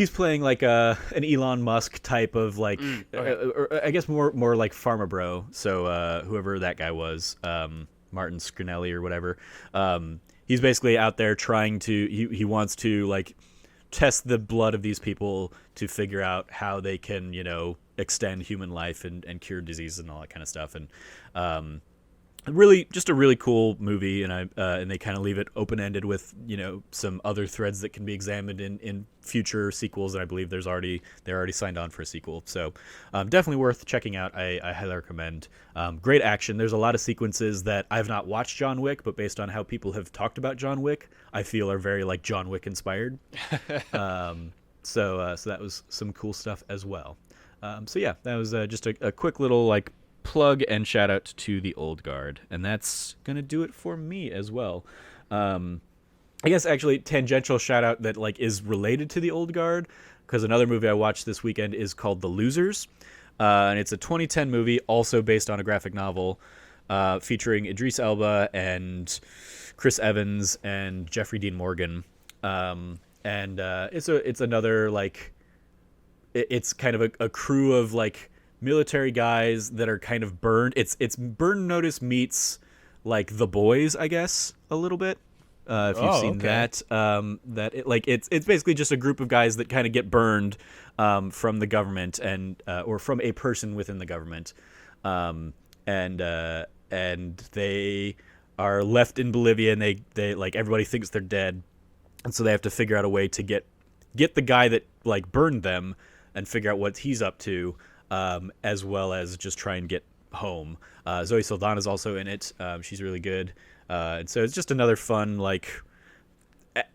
playing like an Elon Musk type of like, or I guess more like Pharma Bro. So whoever that guy was, Martin Scrinnelli or whatever. He's basically out there trying to, he wants to like test the blood of these people to figure out how they can, extend human life and cure disease and all that kind of stuff. And really just a really cool movie, and they kind of leave it open-ended with some other threads that can be examined in future sequels, and I believe they're already signed on for a sequel, so definitely worth checking out. I highly recommend. Great action. There's a lot of sequences that I've not watched John Wick, but based on how people have talked about John Wick, I feel are very like John Wick inspired. So that was some cool stuff as well. So yeah, that was just a quick little like plug and shout out to the Old Guard, and that's gonna do it for me as well. I guess actually tangential shout out that like is related to the Old Guard, because another movie I watched this weekend is called The Losers, and it's a 2010 movie also based on a graphic novel, featuring Idris Elba and Chris Evans and Jeffrey Dean Morgan, and it's another like it's kind of a crew of like military guys that are kind of burned. It's Burn Notice meets like The Boys, I guess, a little bit. If you've seen that, it's basically just a group of guys that kind of get burned from the government and or from a person within the government, and they are left in Bolivia, and they like everybody thinks they're dead, and so they have to figure out a way to get the guy that like burned them and figure out what he's up to. As well as just try and get home. Zoe Saldana's also in it. She's really good. And so it's just another fun, like,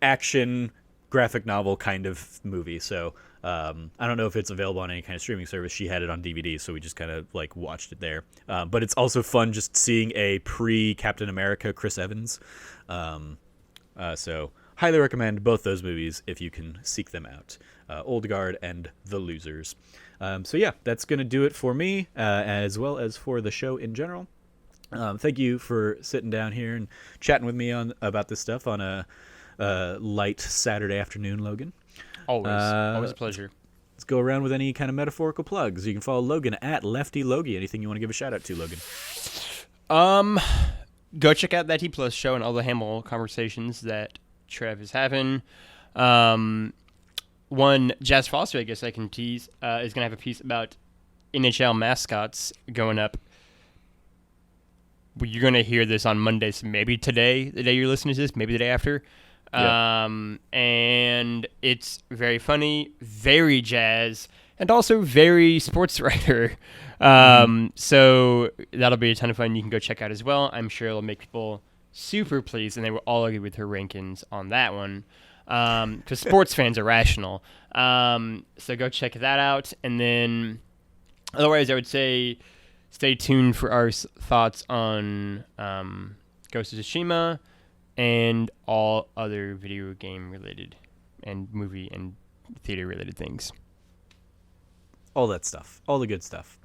action graphic novel kind of movie. So I don't know if it's available on any kind of streaming service. She had it on DVD, so we just kind of, like, watched it there. But it's also fun just seeing a pre-Captain America Chris Evans. So highly recommend both those movies if you can seek them out. Old Guard and The Losers. So yeah, that's going to do it for me, as well as for the show in general. Thank you for sitting down here and chatting with me about this stuff on a light Saturday afternoon, Logan. Always a pleasure. Let's go around with any kind of metaphorical plugs. You can follow Logan at Lefty Logie. Anything you want to give a shout out to, Logan? Go check out that T Plus show and all the Hamill conversations that Trev is having. One, Jazz Foster, I guess I can tease, is going to have a piece about NHL mascots going up. You're going to hear this on Monday, so maybe today, the day you're listening to this, maybe the day after. Yeah. And it's very funny, very jazz, and also very sports writer. So that'll be a ton of fun. You can go check out as well. I'm sure it'll make people super pleased, and they will all agree with her rankings on that one. Because sports fans are rational. So go check that out. And then otherwise, I would say stay tuned for our thoughts on Ghost of Tsushima and all other video game related and movie and theater related things. All that stuff. All the good stuff.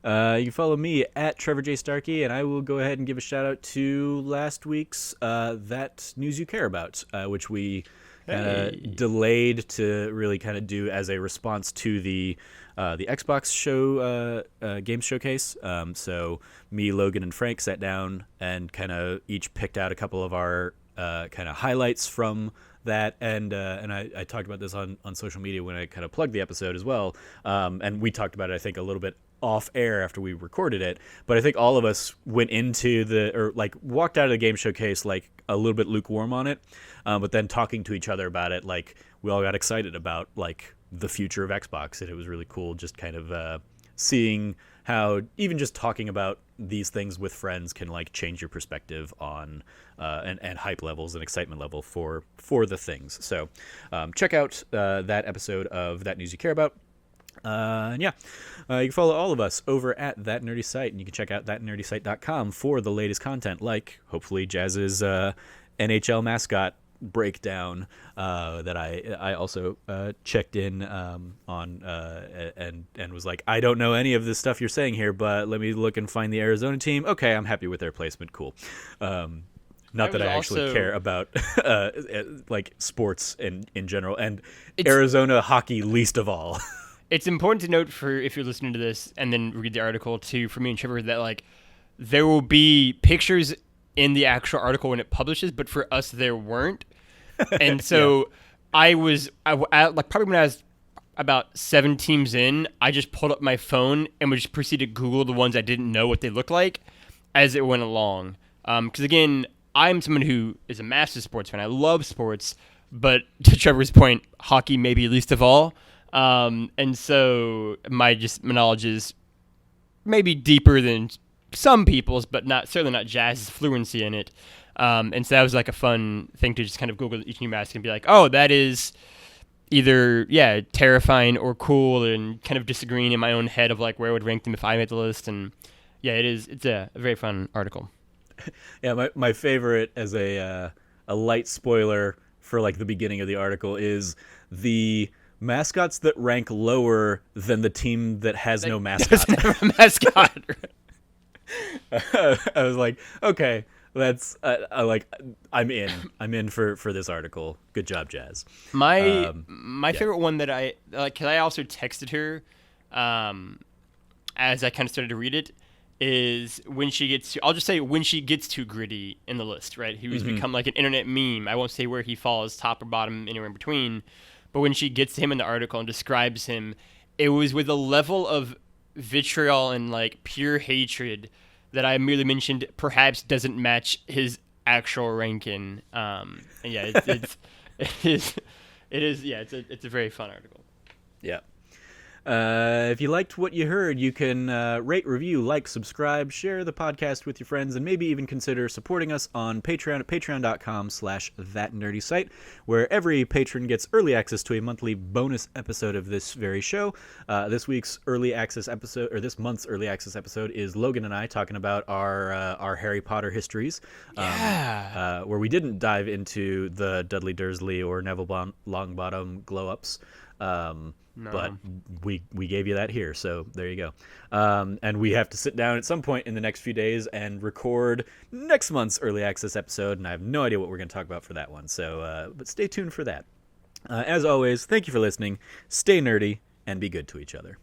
You can follow me at Trevor J. Starkey, and I will go ahead and give a shout out to last week's That News You Care About, which we delayed to really kind of do as a response to the Xbox show games showcase. So me, Logan, and Frank sat down and kind of each picked out a couple of our kind of highlights from that, and I talked about this on social media when I kind of plugged the episode as well, and we talked about it, I think, a little bit off air after we recorded it, but I think all of us went into walked out of the game showcase like a little bit lukewarm on it, but then talking to each other about it, like we all got excited about like the future of Xbox, and it was really cool just kind of seeing how even just talking about these things with friends can like change your perspective on and hype levels and excitement level for the things. So check out that episode of That News You Care About. And yeah, you can follow all of us over at That Nerdy Site, and you can check out thatnerdysite.com for the latest content, like hopefully Jazz's NHL mascot breakdown that I also checked in on and was like, I don't know any of this stuff you're saying here, but let me look and find the Arizona team. Okay, I'm happy with their placement. Cool. Not that I actually care about like sports in general, and Arizona hockey least of all. It's important to note, for if you're listening to this and then read the article too, for me and Trevor, that like there will be pictures in the actual article when it publishes, but for us there weren't. And so I like probably when I was about 7 teams in, I just pulled up my phone and would just proceed to Google the ones I didn't know what they looked like as it went along. Because again, I'm someone who is a massive sports fan. I love sports, but to Trevor's point, hockey maybe least of all. And so my knowledge is maybe deeper than some people's, but certainly not Jazz's fluency in it. And so that was like a fun thing to just kind of Google each new mask and be like, oh, that is either, terrifying or cool, and kind of disagreeing in my own head of like where I would rank them if I made the list. And yeah, it's a very fun article. Yeah. My favorite as a light spoiler for like the beginning of the article is the mascots that rank lower than the team that has no mascot. Never a mascot. I was like, okay, that's I'm in for this article. Good job, Jazz. My favorite one that I like, because I also texted her as I kind of started to read it, is when she gets to, I'll just say when she gets to Gritty in the list, right? Who's become like an internet meme. I won't say where he falls, top or bottom, anywhere in between. But when she gets to him in the article and describes him, it was with a level of vitriol and like pure hatred that I merely mentioned perhaps doesn't match his actual ranking. And yeah, it's a very fun article. Yeah. If you liked what you heard, you can rate, review, like, subscribe, share the podcast with your friends, and maybe even consider supporting us on Patreon at patreon.com/thatnerdysite, where every patron gets early access to a monthly bonus episode of this very show. This month's early access episode is Logan and I talking about our Harry Potter histories. Where we didn't dive into the Dudley Dursley or Neville Longbottom glow-ups. No. But we gave you that here, so there you go. And we have to sit down at some point in the next few days and record next month's early access episode, and I have no idea what we're going to talk about for that one. So, but stay tuned for that. As always, thank you for listening. Stay nerdy and be good to each other.